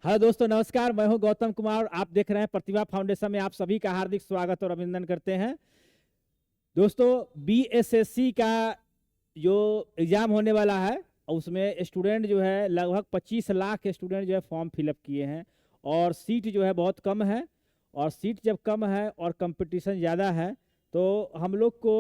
Hello दोस्तों, नमस्कार। मैं हूं गौतम कुमार और आप देख रहे हैं प्रतिभा फाउंडेशन में। आप सभी का हार्दिक स्वागत और अभिनंदन करते हैं। दोस्तों, बीएसएससी का जो एग्ज़ाम होने वाला है उसमें स्टूडेंट जो है लगभग 25 लाख स्टूडेंट जो है फॉर्म फिलअप किए हैं और सीट जो है बहुत कम है। और सीट जब कम है और कंपटीशन ज़्यादा है तो हम लोग को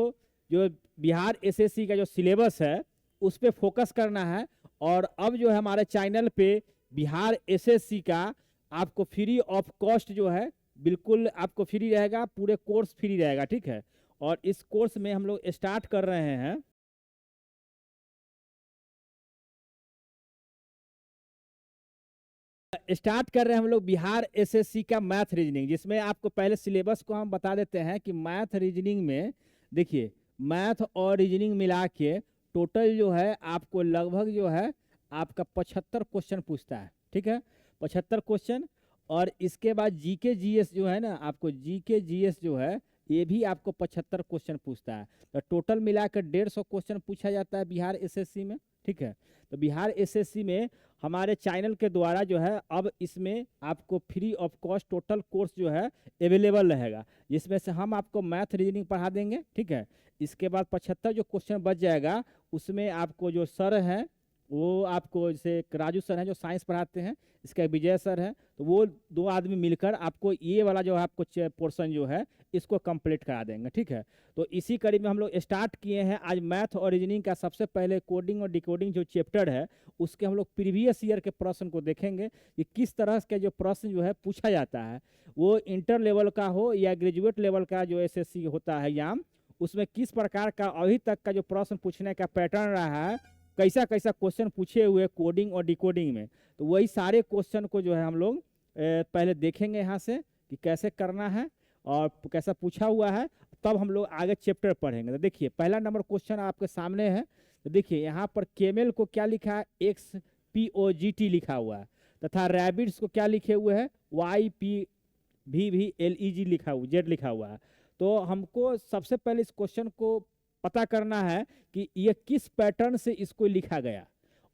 जो बिहार एसएससी का जो सिलेबस है उस पर फोकस करना है। और अब जो है हमारे चैनल पे बिहार एसएससी का आपको फ्री ऑफ कॉस्ट जो है बिल्कुल आपको फ्री रहेगा, पूरे कोर्स फ्री रहेगा, ठीक है। और इस कोर्स में हम लोग स्टार्ट कर रहे हैं हम लोग बिहार एसएससी का मैथ रीजनिंग, जिसमें आपको पहले सिलेबस को हम बता देते हैं कि मैथ रीजनिंग में देखिए, मैथ और रीजनिंग मिला के टोटल जो है आपको लगभग जो है आपका 75 क्वेश्चन पूछता है, ठीक है। 75 क्वेश्चन। और इसके बाद जीके जीएस जो है ना, आपको जीके जीएस जो है ये भी आपको 75 क्वेश्चन पूछता है। तो टोटल मिलाकर 150 क्वेश्चन पूछा जाता है बिहार एसएससी में, ठीक है। तो बिहार एसएससी में हमारे चैनल के द्वारा जो है अब इसमें आपको free of cost total course जो है अवेलेबल रहेगा, जिसमें से हम आपको मैथ रीजनिंग पढ़ा देंगे, ठीक है। इसके बाद 75 जो क्वेश्चन बच जाएगा उसमें आपको जो सर हैं वो आपको, जैसे एक राजू सर हैं जो साइंस पढ़ाते हैं, इसका विजय सर है, तो वो दो आदमी मिलकर आपको ये वाला जो है आपको पोर्शन जो है इसको कंप्लीट करा देंगे, ठीक है। तो इसी कड़ी में हम लोग स्टार्ट किए हैं आज मैथ और रीजनिंग का। सबसे पहले कोडिंग और डिकोडिंग जो चैप्टर है उसके हम लोग प्रीवियस ईयर के प्रश्न को देखेंगे कि किस तरह के जो प्रश्न जो है पूछा जाता है, वो इंटर लेवल का हो या ग्रेजुएट लेवल का जो एसएससी होता है एग्जाम, उसमें किस प्रकार का अभी तक का जो प्रश्न पूछने का पैटर्न रहा है, कैसा कैसा क्वेश्चन पूछे हुए कोडिंग और डिकोडिंग में। तो वही सारे क्वेश्चन को जो है हम लोग पहले देखेंगे यहाँ से कि कैसे करना है और कैसा पूछा हुआ है, तब हम लोग आगे चैप्टर पढ़ेंगे। तो देखिए, पहला नंबर क्वेश्चन आपके सामने है। तो देखिए यहाँ पर केमेल को क्या लिखा है, XPOGT लिखा हुआ है, तथा रैबिट्स को क्या लिखे हुए है, YPVVLEG लिखा हुआ, जेड लिखा हुआ है। तो हमको सबसे पहले इस क्वेश्चन को पता करना है कि यह किस पैटर्न से इसको लिखा गया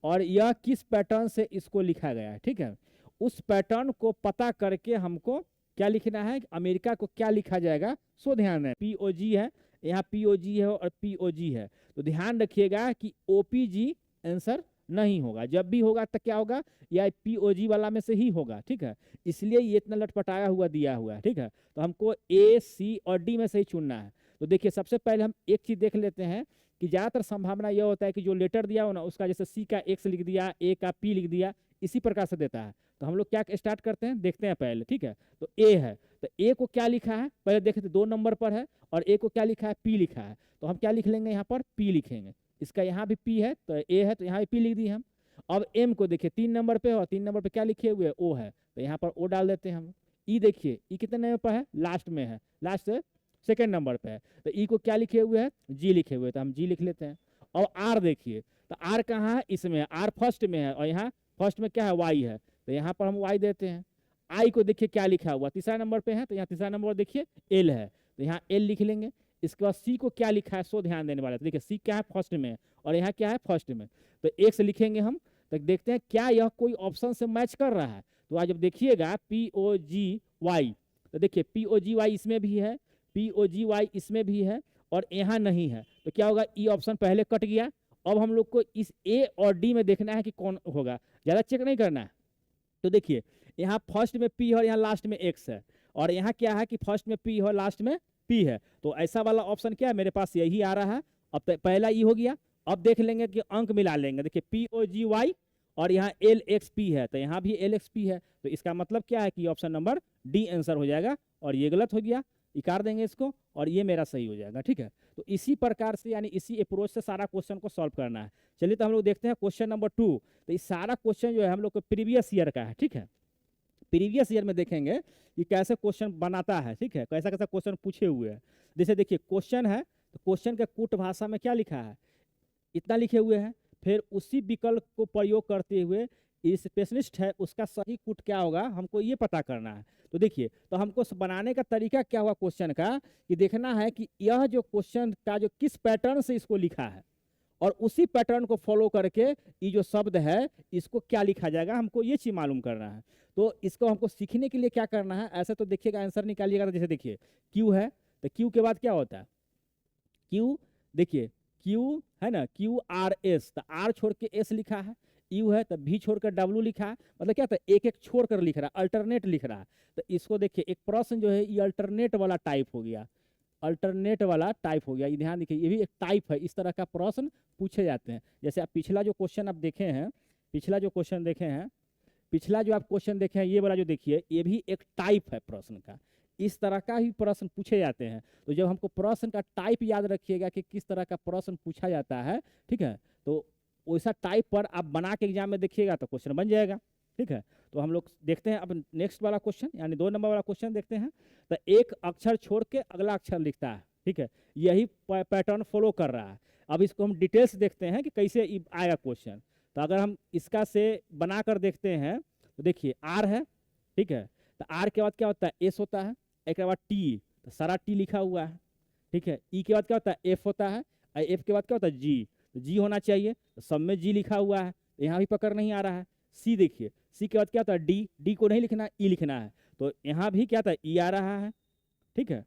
और यह किस पैटर्न से इसको लिखा गया है, ठीक है। उस पैटर्न को पता करके हमको क्या लिखना है, अमेरिका को क्या लिखा जाएगा, सो ध्यान है POG है, यहाँ POG है और POG है। तो ध्यान रखिएगा कि OPG आंसर नहीं होगा, जब भी होगा तो क्या होगा, या POG वाला में से ही होगा, ठीक है। इसलिए ये इतना लटपटाया हुआ दिया हुआ है, ठीक है। तो हमको A, C और D में से ही चुनना है। तो देखिए, सबसे पहले हम एक चीज देख लेते हैं कि ज्यादातर संभावना यह होता है कि जो लेटर दिया हो ना उसका, जैसे C का X लिख दिया, A का P लिख दिया, इसी प्रकार से देता है। तो हम लोग क्या स्टार्ट करते हैं, देखते हैं पहले, ठीक है। तो A है, तो A को क्या लिखा है पहले देखते, 2 नंबर पर है, और A को क्या लिखा है, P लिखा है। तो हम क्या लिख लेंगे, यहाँ पर P लिखेंगे। इसका यहाँ भी P है तो A है, तो यहाँ भी P लिख दी हम। अब M को देखिए 3 नंबर पे, और 3 नंबर पे क्या लिखे हुए, O है, तो यहाँ पर O डाल देते हैं हम। E देखिए, E कितने नंबर पर है, लास्ट में है, लास्ट से सेकेंड नंबर पे है, तो E को क्या लिखे हुए है, G लिखे हुए, तो हम G लिख लेते हैं। और R देखिए, तो R कहाँ है, इसमें है, R फर्स्ट में है, और यहाँ फर्स्ट में क्या है, Y है, तो यहाँ पर हम Y देते हैं। I को देखिए क्या लिखा हुआ, तीसरा नंबर पे है, तो यहाँ तीसरा नंबर देखिए L है, तो यहाँ L लिख लेंगे। इसके बाद C को क्या लिखा है, सो ध्यान देने वाला, तो देखिए C क्या है, फर्स्ट में है, और यहाँ क्या है, फर्स्ट में, तो X लिखेंगे हम। तो देखते हैं क्या यह कोई ऑप्शन से मैच कर रहा है। तो आज जब देखिएगा POGY, तो देखिए POGY इसमें भी है, POGY इसमें भी है, और यहाँ नहीं है, तो क्या होगा, ई ऑप्शन पहले कट गया। अब हम लोग को इस A और D में देखना है कि कौन होगा, ज़्यादा चेक नहीं करना है। तो देखिए, यहाँ फर्स्ट में P है और यहाँ लास्ट में X है, और यहाँ क्या है कि फर्स्ट में P है और लास्ट में P है, तो ऐसा वाला ऑप्शन क्या है मेरे पास, यही आ रहा है। अब पहला ई हो गया। अब देख लेंगे कि अंक मिला लेंगे, देखिए POGY और यहाँ LXP है, तो यहाँ भी LXP है, तो इसका मतलब क्या है कि ऑप्शन नंबर D आंसर हो जाएगा, और ये गलत हो गया, इकार देंगे इसको, और ये मेरा सही हो जाएगा, ठीक है। तो इसी प्रकार से यानी इसी अप्रोच से सारा क्वेश्चन को सॉल्व करना है। चलिए, तो हम लोग देखते हैं क्वेश्चन नंबर 2। तो इस सारा क्वेश्चन जो है हम लोग को प्रीवियस ईयर का है, ठीक है। प्रीवियस ईयर में देखेंगे कि कैसे क्वेश्चन बनाता है, ठीक है, कैसा कैसा क्वेश्चन पूछे हुए हैं। जैसे देखिए क्वेश्चन है, तो क्वेश्चन के कूट भाषा में क्या लिखा है, इतना लिखे हुए हैं। फिर उसी विकल्प को प्रयोग करते हुए स्पेशलिस्ट है उसका सही कूट क्या होगा, हमको ये पता करना है। तो देखिए, तो हमको बनाने का तरीका क्या हुआ क्वेश्चन का, कि देखना है कि यह जो क्वेश्चन का जो किस पैटर्न से इसको लिखा है, और उसी पैटर्न को फॉलो करके ये जो शब्द है इसको क्या लिखा जाएगा, हमको ये चीज मालूम करना है। तो इसको हमको सीखने के लिए क्या करना है, ऐसे तो देखिएगा आंसर निकालिएगा, तो जैसे देखिए क्यू है, तो क्यू के बाद क्या होता है, क्यू, देखिए क्यू है ना, क्यू आर एस, तो आर छोड़ के एस लिखा है, यू है तो भी छोड़कर डब्ल्यू लिखा है, मतलब क्या था, एक एक छोड़कर लिख रहा है, अल्टरनेट लिख रहा है। तो इसको देखिए एक प्रश्न जो है ये अल्टरनेट वाला टाइप हो गया, अल्टरनेट वाला टाइप हो गया, ये ध्यान देखिए, ये भी एक टाइप है, इस तरह का प्रश्न पूछे जाते हैं। जैसे आप पिछला जो क्वेश्चन आप देखे हैं, पिछला जो क्वेश्चन देखे हैं, पिछला जो आप क्वेश्चन देखे हैं, ये वाला जो देखिए, ये भी एक टाइप है प्रश्न का, इस तरह का ही प्रश्न पूछे जाते हैं। तो जब हमको प्रश्न का टाइप याद रखिएगा कि किस तरह का प्रश्न पूछा जाता है, ठीक है, तो वैसा टाइप पर आप बना के एग्जाम में देखिएगा तो क्वेश्चन बन जाएगा, ठीक है। तो हम लोग देखते हैं अब नेक्स्ट वाला क्वेश्चन, यानी 2 नंबर वाला क्वेश्चन देखते हैं। तो एक अक्षर छोड़ के अगला अक्षर लिखता है, ठीक है, यही पैटर्न फॉलो कर रहा है। अब इसको हम डिटेल्स देखते हैं कि कैसे आएगा क्वेश्चन। तो अगर हम इसका से बनाकर देखते हैं तो देखिए आर है, ठीक है, तो आर के बाद क्या होता है, एस होता है, एक के बाद टी, तो सारा टी लिखा हुआ है, ठीक है। ई के बाद क्या होता है, एफ होता है, और एफ के बाद क्या होता है, जी, तो जी होना चाहिए, तो सब में जी लिखा हुआ है, तो यहाँ भी पकड़ नहीं आ रहा है। सी देखिए, सी के बाद क्या होता है, डी, डी को नहीं लिखना, ई लिखना है, तो यहाँ भी क्या था, ई आ रहा है, ठीक है।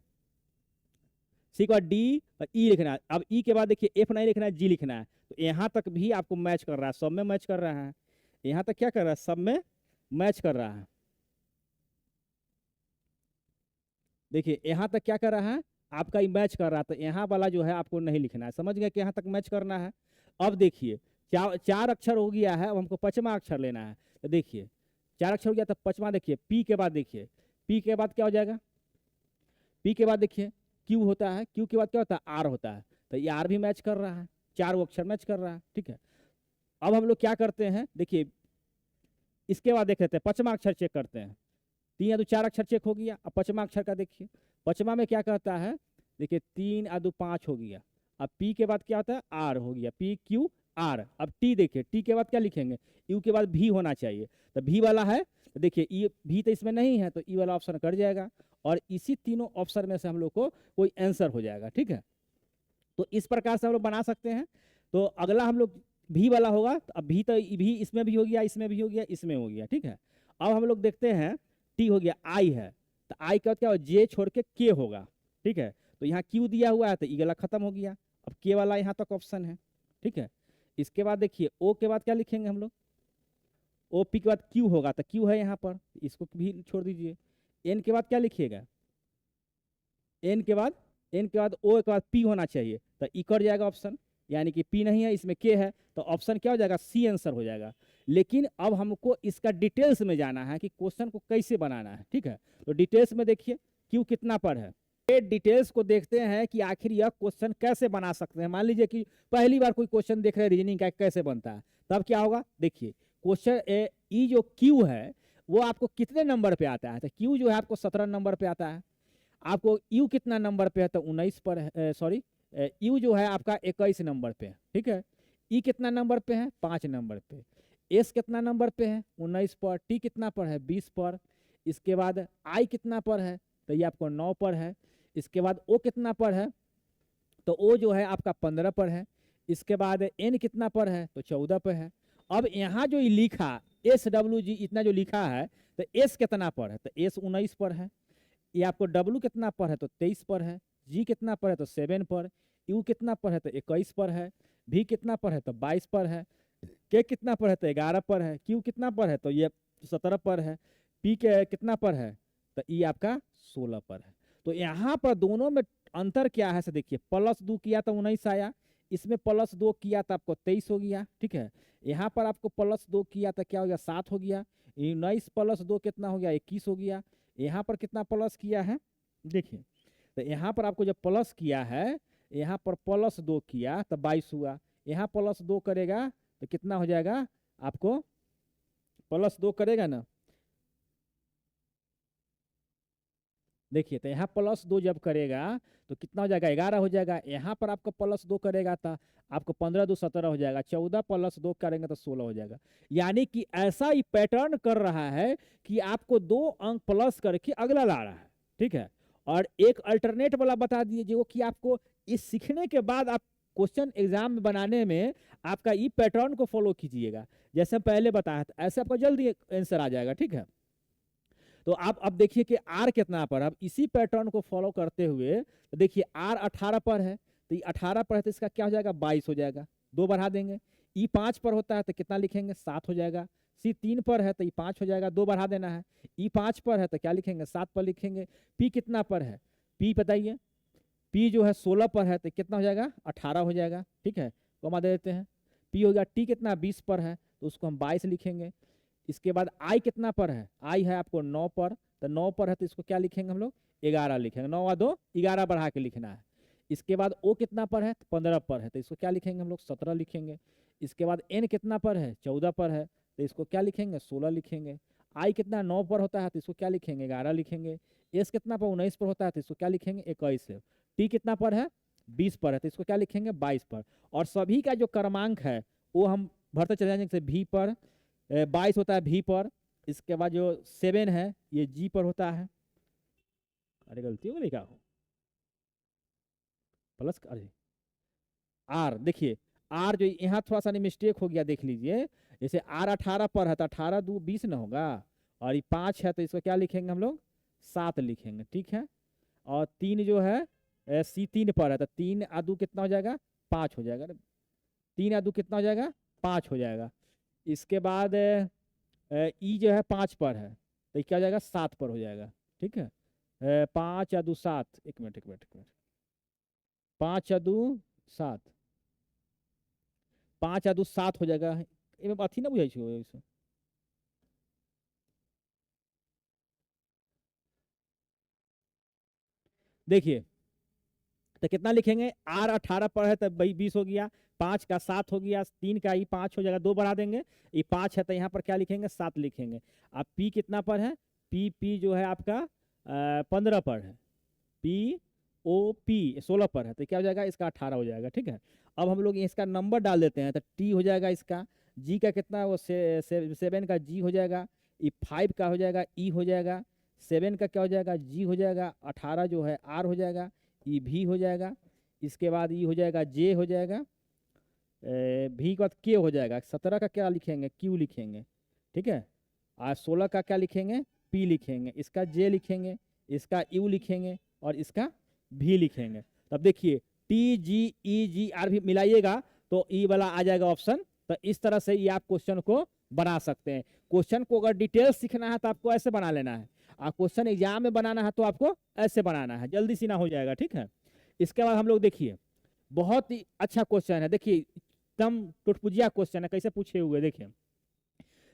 सी के बाद डी और ई लिखना है। अब ई के बाद देखिए एफ नहीं लिखना है, जी लिखना है, तो यहाँ तक भी आपको मैच कर रहा है, सब में मैच कर रहा है, यहाँ तक क्या कर रहा है, सब में मैच कर रहा है। देखिए यहाँ तक क्या कर रहा है, आपका मैच कर रहा है, तो यहाँ वाला जो है आपको नहीं लिखना है, समझ गए कि यहाँ तक मैच करना है। अब देखिए चार अक्षर हो गया है, अब हमको 5वां अक्षर लेना है। तो देखिए 4 अक्षर हो गया, तो 5वां देखिए पी के बाद, देखिए पी के बाद क्या हो जाएगा, पी के बाद देखिए क्यू होता है, क्यू के बाद क्या होता है, आर होता है, तो ये आर भी मैच कर रहा है, 4 अक्षर मैच कर रहा है, ठीक है। अब हम लोग क्या करते हैं, देखिए इसके बाद देख लेते हैं 5वां अक्षर चेक करते हैं। 3 या 2 4 अक्षर चेक हो गया, अब 5वां अक्षर का देखिए, 5वां में क्या कहता है, देखिए 3 या 2 5 हो गया। अब पी के बाद क्या होता है, आर हो गया, पी क्यू आर। अब टी देखिए, टी के बाद क्या लिखेंगे, यू के बाद भी होना चाहिए, तो भी वाला है, तो देखिए ई भी तो इसमें नहीं है, तो ई वाला ऑप्शन कट जाएगा, और इसी तीनों ऑप्शन में से हम लोग को कोई आंसर हो जाएगा, ठीक है। तो इस प्रकार से हम लोग बना सकते हैं। तो अगला हम लोग भी वाला होगा, तो अब भी, तो भी इसमें भी हो गया, इसमें भी हो गया, इसमें हो गया, ठीक है। अब हम लोग देखते हैं, टी हो गया, आई है, तो आई का क्या हो, जे छोड़ के के होगा, ठीक है। तो यहाँ क्यू दिया हुआ है, तो ई वाला खत्म हो गया, अब के वाला यहाँ तक ऑप्शन है, ठीक है। इसके बाद देखिए ओ के बाद क्या लिखेंगे हम लोग, ओ पी के बाद क्यू होगा, तो क्यू है यहाँ पर, इसको भी छोड़ दीजिए। एन के बाद क्या लिखिएगा, एन के बाद, एन के बाद ओ के बाद पी होना चाहिए, तो ई कर जाएगा ऑप्शन, यानी कि पी नहीं है, इसमें के है, तो ऑप्शन क्या हो जाएगा, सी आंसर हो जाएगा। लेकिन अब हमको इसका डिटेल्स में जाना है कि क्वेश्चन को कैसे बनाना है, ठीक है। तो डिटेल्स में देखिए क्यू कितना पर है, ये डिटेल्स को देखते हैं कि आखिर यह क्वेश्चन कैसे बना सकते हैं। मान लीजिए कि पहली बार कोई क्वेश्चन देख रहे हैं, रीजनिंग का कैसे बनता है, तब क्या होगा, देखिए क्वेश्चन ई जो क्यू है वो आपको कितने नंबर पे आता है, तो क्यू जो है आपको 17 नंबर पे आता है। आपको यू कितना नंबर पे है, तो 19 पर है, सॉरी यू जो है आपका 21 नंबर पे है, ठीक है। ई कितना नंबर पे है, 5 नंबर पे। एस कितना नंबर पे है, 19 पर। टी कितना पर है, 20 पर। इसके बाद आई कितना पर है, तो ये आपको 9 पर है। इसके बाद ओ कितना पर है, तो ओ जो है आपका 15 पर है। इसके बाद एन कितना पर है, तो 14 पर है। अब यहाँ जो ये लिखा एस डब्ल्यू जी इतना जो लिखा है, तो एस कितना पर है, तो एस 19 पर है। ये आपको डब्ल्यू कितना पर है, तो 23 पर है। जी कितना पर है, तो 7 पर। यू कितना पर है, तो 21 पर है। भी कितना पर है, तो 22 पर है। के कितना पर है, तो 11 पर है। क्यू कितना पर है, तो ये 17 पर है। पी के कितना पर है, तो ई आपका 16 पर है। तो यहाँ पर दोनों में अंतर क्या है, से देखिए +2 किया तो 19 आया, इसमें +2 किया तो आपको 23 हो गया, ठीक है। यहाँ पर आपको +2 किया तो क्या हो गया, 7 हो गया। 19 + 2 कितना हो गया, 21 हो गया। यहाँ पर कितना प्लस किया है, देखिए तो यहाँ पर आपको जब प्लस किया है, यहाँ पर +2 किया तो 22 हुआ। यहाँ +2 करेगा तो कितना हो जाएगा, आपको +2 करेगा ना, देखिए तो यहाँ +2 जब करेगा तो कितना हो जाएगा, 11 हो जाएगा। यहाँ पर आपको +2 करेगा तो आपको 15 2 17 हो जाएगा। 14 + 2 करेंगे तो 16 हो जाएगा। यानी कि ऐसा ही पैटर्न कर रहा है कि आपको 2 अंक प्लस करके अगला ला रहा है, ठीक है। और एक अल्टरनेट वाला बता दिए जो कि आपको इस सीखने के बाद आप क्वेश्चन एग्जाम में बनाने में आपका ई पैटर्न को फॉलो कीजिएगा, जैसे पहले बताया था, ऐसे आपको जल्दी आंसर आ जाएगा। ठीक है, तो आप अब देखिए कि आर कितना पर, अब इसी पैटर्न को फॉलो करते हुए तो देखिए आर 18 पर है, तो ये 18 पर है तो इसका क्या हो जाएगा 22 हो जाएगा, 2 बढ़ा देंगे। ई 5 पर होता है तो कितना लिखेंगे 7 हो जाएगा। सी 3 पर है तो ई 5 हो जाएगा, 2 बढ़ा देना है। ई 5 पर है तो क्या लिखेंगे 7 पर लिखेंगे। पी कितना पर है, पी बताइए, पी जो है 16 पर है तो कितना हो जाएगा 18 हो जाएगा। ठीक है, कॉमा दे देते हैं। पी हो गया, टी कितना 20 पर है तो उसको हम 22 लिखेंगे। इसके बाद आई कितना पर है, आई है आपको 9 पर, तो 9 पर है तो इसको क्या लिखेंगे हम लोग 11 लिखेंगे, 9 और 2 11 बढ़ा के लिखना है। इसके बाद ओ कितना पर है, 15 पर है तो इसको क्या लिखेंगे हम लोग 17 लिखेंगे। इसके बाद एन कितना पर है, 14 पर है तो इसको क्या लिखेंगे 16 लिखेंगे। आई कितना 9 पर होता है तो इसको क्या लिखेंगे 11 लिखेंगे। एस कितना पर 19 पर होता है तो इसको क्या लिखेंगे 21 है। टी कितना पर है 20 पर है तो इसको क्या लिखेंगे 22 पर। और सभी का जो क्रमांक है वो हम भरते चले जाएंगे, जैसे भी पर 22 होता है भी पर। इसके बाद जो 7 है ये जी पर होता है। अरे गलती हो गई क्या, प्लस अरे आर, देखिए आर जो यहाँ थोड़ा सा मिस्टेक हो गया, देख लीजिए। जैसे आर 18 पर है तो 18 2 20 ना होगा, और ये 5 है तो इसको क्या लिखेंगे हम लोग 7 लिखेंगे। ठीक है, और 3 जो है सी 3 पर है तो 3 आदू कितना हो जाएगा 5 हो जाएगा। 3 आदू कितना हो जाएगा 5 हो जाएगा। इसके बाद ई जो है 5 पर है तो ये क्या हो जाएगा 7 पर हो जाएगा। ठीक है, 5 या 2 7, एक मिनट एक मिनट एक मिनट, 5 या 2 7, 5 या 2 7 हो जाएगा। एमे अथी ना बुझाई छो, देखिए तो कितना लिखेंगे, आर 18 पर है तो भाई 20 हो गया, 5 का 7 हो गया, 3 का ई 5 हो जाएगा, 2 बढ़ा देंगे। ये 5 है तो यहाँ पर क्या लिखेंगे 7 लिखेंगे। अब पी कितना पर है, पी जो है आपका 15 पर है। पी ओ पी 16 पर है तो क्या हो जाएगा इसका 18 हो जाएगा। ठीक है, अब हम लोग इसका नंबर डाल देते हैं तो टी हो जाएगा इसका, जी का कितना वो 7 का जी हो जाएगा, ई 5 का हो जाएगा ई हो जाएगा, 7 का क्या हो जाएगा जी हो जाएगा, 18 जो है आर हो जाएगा, ई भी हो जाएगा। इसके बाद ई हो जाएगा जे हो जाएगा, भी के बाद के हो जाएगा, 17 का क्या लिखेंगे क्यू लिखेंगे। ठीक है, और 16 का क्या लिखेंगे पी लिखेंगे, इसका जे लिखेंगे, इसका यू लिखेंगे और इसका भी लिखेंगे। तब देखिए T G E ji are भी मिलाइएगा तो ई वाला आ जाएगा ऑप्शन। तो इस तरह से ये आप क्वेश्चन को बना सकते हैं। क्वेश्चन को अगर डिटेल सीखना है तो आपको ऐसे बना लेना है, और क्वेश्चन एग्जाम में बनाना है तो आपको ऐसे बनाना है, जल्दी सीना हो जाएगा। ठीक है, इसके बाद हम लोग देखिए बहुत ही अच्छा क्वेश्चन है, देखिए एकदम टुटपुजिया क्वेश्चन है, कैसे पूछे हुए देखिए।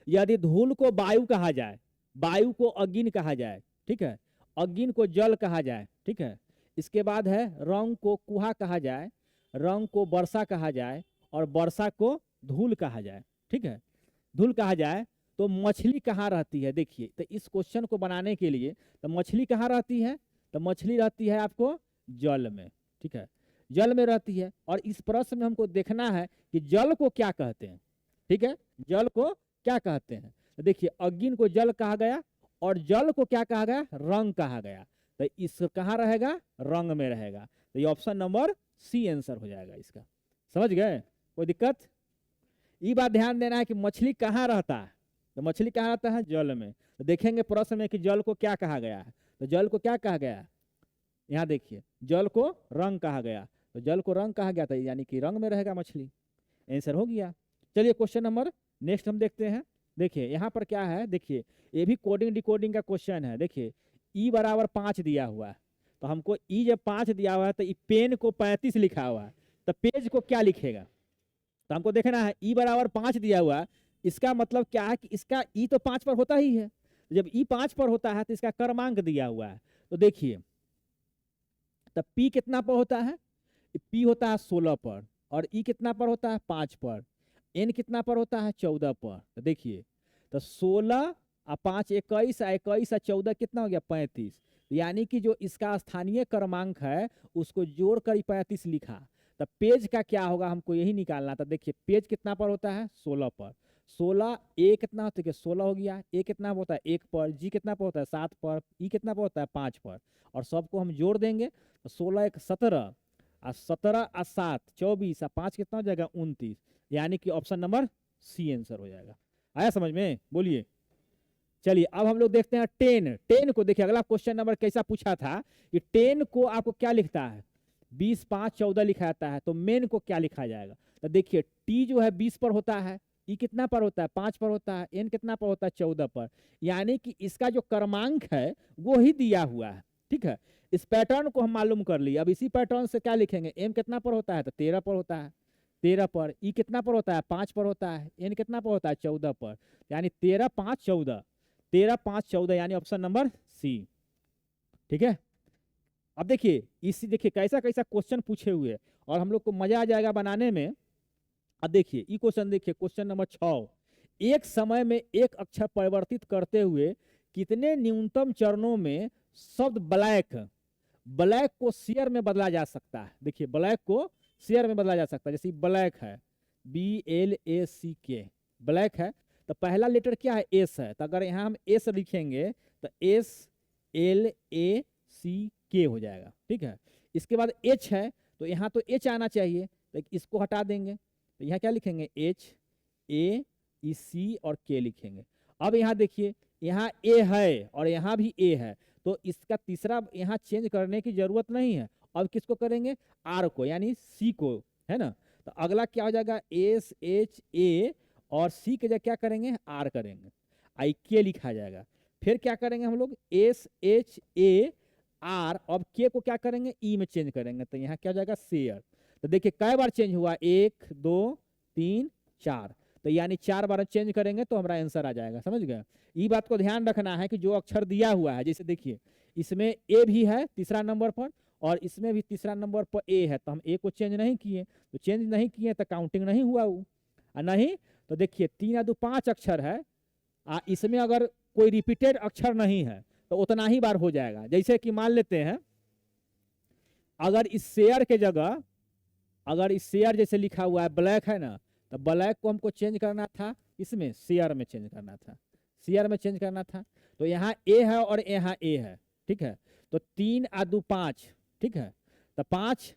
यदि धूल को वायु कहा जाए, वायु को अग्नि कहा जाए, ठीक है, अग्नि को जल कहा जाए, ठीक है, इसके बाद है रंग को कुहा कहा जाए, रंग को वर्षा कहा जाए और वर्षा को धूल कहा जाए। ठीक है, धूल कहा जाए तो मछली कहाँ रहती है, देखिए तो इस क्वेश्चन को बनाने के लिए तो मछली कहाँ रहती है, तो मछली रहती है आपको जल में। ठीक है, जल में रहती है, और इस प्रश्न में हमको देखना है कि जल को क्या कहते हैं। ठीक है, जल को क्या कहते हैं, तो देखिए अग्नि को जल कहा गया और जल को क्या कहा गया रंग कहा गया, तो इस कहाँ रहेगा रंग में रहेगा। तो ये ऑप्शन नंबर सी आंसर हो जाएगा इसका। समझ गए, कोई दिक्कत। ये बात ध्यान देना है कि मछली कहाँ रहता है, तो मछली कहाँ रहता है जल में। तो देखेंगे प्रश्न में कि जल को क्या कहा गया है, तो जल को क्या कहा गया है, यहाँ देखिए जल को रंग कहा गया, तो जल को रंग कहा गया था यानी कि रंग में रहेगा मछली, आंसर हो गया। चलिए क्वेश्चन नंबर नेक्स्ट हम देखते हैं। देखिए यहाँ पर क्या है, देखिए ये भी कोडिंग डिकोडिंग का क्वेश्चन है। देखिए ई बराबर 5 दिया हुआ है, तो हमको ई जब 5 दिया हुआ है तो ई पेन को 35 लिखा हुआ है, तो पेज को क्या लिखेगा, तो हमको देखना है ई बराबर 5 दिया हुआ है, इसका मतलब क्या है कि इसका ई तो 5 पर होता ही है, जब ई 5 पर होता है तो इसका क्रमांक दिया हुआ है। तो देखिए तब पी कितना पर होता है, पी होता है 16 पर, और ई कितना पर होता है 5 पर, एन कितना पर होता है 14 पर। तो देखिए तो 16 और 5 21, 21 और 14 कितना हो गया 35, यानी कि जो इसका स्थानीय क्रमांक है उसको जोड़कर 35 लिखा। तो पेज का क्या होगा हमको यही निकालना था। देखिए पेज कितना पर होता है 16 पर, 16 ए कितना होता है 16 हो गया, ए कितना होता है 1 पर, जी कितना पर होता है 7 पर, ई कितना पर होता है 5 पर, और सबको हम जोड़ देंगे तो 16 1 17 और 17 और 7 24 और 5 कितना हो जाएगा 29, यानी कि ऑप्शन नंबर सी आंसर हो जाएगा। आया समझ में? बोलिए। चलिए अब हम लोग देखते हैं 10 को। देखिए अगला क्वेश्चन नंबर कैसा पूछा था कि 10 को आपको क्या लिखता है, 20 5 14 लिखा जाता है, तो मेन को क्या लिखा जाएगा? तो देखिए टी जो है 20 पर होता है, ई कितना पर होता है 5 पर होता है, एन कितना पर होता है 14 पर, यानी कि इसका जो क्रमांक है वो ही दिया हुआ है। ठीक है, इस पैटर्न को हम मालूम कर लिए। अब इसी पैटर्न से क्या लिखेंगे, एम कितना पर होता है तो 13 पर होता है, 13 पर, ई कितना पर होता है 5 पर होता है, एन कितना पर होता है 14 पर, यानी 13 5 14, 13 5 14 यानी ऑप्शन नंबर सी। ठीक है, अब देखिए इसी, देखिए कैसा कैसा क्वेश्चन पूछे हुए हैं और हम लोग को मजा आ जाएगा बनाने में। अब देखिए ये क्वेश्चन, देखिए क्वेश्चन नंबर 6, एक समय में एक अक्षर परिवर्तित करते हुए कितने न्यूनतम चरणों में शब्द ब्लैक ब्लैक को शेयर में बदला जा सकता है? देखिए ब्लैक को शेयर में बदला जा सकता है। जैसे ब्लैक है, BLACK, ब्लैक है, तो पहला लेटर क्या है, एस है, तो अगर यहाँ हम एस लिखेंगे तो SLACK हो जाएगा। ठीक है, इसके बाद एच है, तो यहाँ तो एच आना चाहिए, तो इसको हटा देंगे, तो यहाँ क्या लिखेंगे HAEC और के लिखेंगे। अब यहाँ देखिए यहाँ ए है और यहाँ भी ए है, तो इसका तीसरा यहाँ चेंज करने की जरूरत नहीं है। अब किसको करेंगे, आर को, यानी सी को, है ना। तो अगला क्या हो जाएगा, SHA और सी के जगह क्या करेंगे, आर करेंगे, IK लिखा जाएगा। फिर क्या करेंगे हम लोग, SHAR, अब के को क्या करेंगे, ई में चेंज करेंगे, तो यहाँ क्या हो जाएगा, शेयर। तो देखिए कै बार चेंज हुआ, 1 2 3 4, तो यानी 4 बार चेंज करेंगे तो हमारा आंसर आ जाएगा। समझ गए? ये बात को ध्यान रखना है कि जो अक्षर दिया हुआ है, जैसे देखिए इसमें ए भी है तीसरा नंबर पर और इसमें भी तीसरा नंबर पर ए है, तो हम ए को चेंज नहीं किए, तो चेंज नहीं किए तो काउंटिंग नहीं हुआ वो, नहीं। तो देखिए 3 या 2 5 अक्षर है, इसमें अगर कोई रिपीटेड अक्षर नहीं है तो उतना ही बार हो जाएगा। जैसे कि मान लेते हैं अगर इस शेयर के जगह, अगर इस शेयर जैसे लिखा हुआ है ब्लैक है ना, तो ब्लैक को हमको चेंज करना था, इसमें शेयर में चेंज करना था, शेयर में चेंज करना था। तो यहाँ ए है और यहाँ ए है, ठीक है, तो 3 और 2 5, ठीक है, तो 5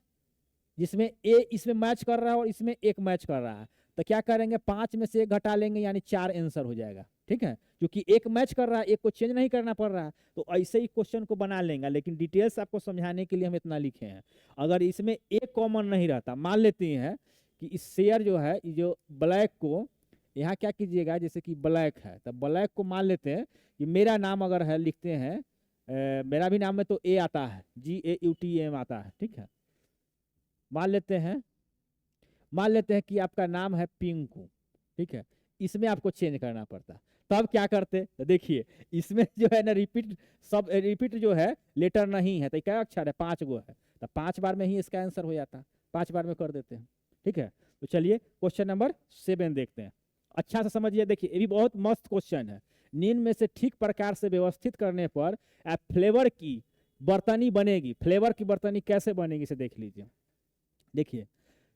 जिसमें ए इसमें मैच कर रहा है और इसमें एक मैच कर रहा है, तो क्या करेंगे 5 में से 1 घटा लेंगे, यानी 4 आंसर हो जाएगा। ठीक है, क्योंकि एक मैच कर रहा है, एक को चेंज नहीं करना पड़ रहा है, तो ऐसे ही क्वेश्चन को बना लेंगे। लेकिन डिटेल्स आपको समझाने के लिए हम इतना लिखे हैं। अगर इसमें एक कॉमन नहीं रहता, मान लेते हैं कि इस शेयर जो है, जो ब्लैक को यहाँ क्या कीजिएगा, जैसे कि ब्लैक है, तो ब्लैक को मान लेते हैं कि मेरा नाम अगर है, लिखते हैं मेरा भी नाम में तो ए आता है, GAUTM आता है। ठीक है, मान लेते हैं कि आपका नाम है पिंकू। ठीक है, इसमें आपको चेंज करना पड़ता, तब क्या करते, तो देखिए इसमें जो है ना रिपीट जो है लेटर नहीं है, तो क्या अक्षर है, 5 गो है, तो 5 बार में ही इसका आंसर हो जाता, 5 बार में कर देते हैं। ठीक है, तो चलिए क्वेश्चन नंबर 7 देखते हैं। अच्छा से समझिए, देखिए ये भी बहुत मस्त क्वेश्चन है। निम्न में से ठीक प्रकार से व्यवस्थित करने पर फ्लेवर की बर्तनी बनेगी। फ्लेवर की बर्तनी कैसे बनेगी इसे देख लीजिए। देखिए,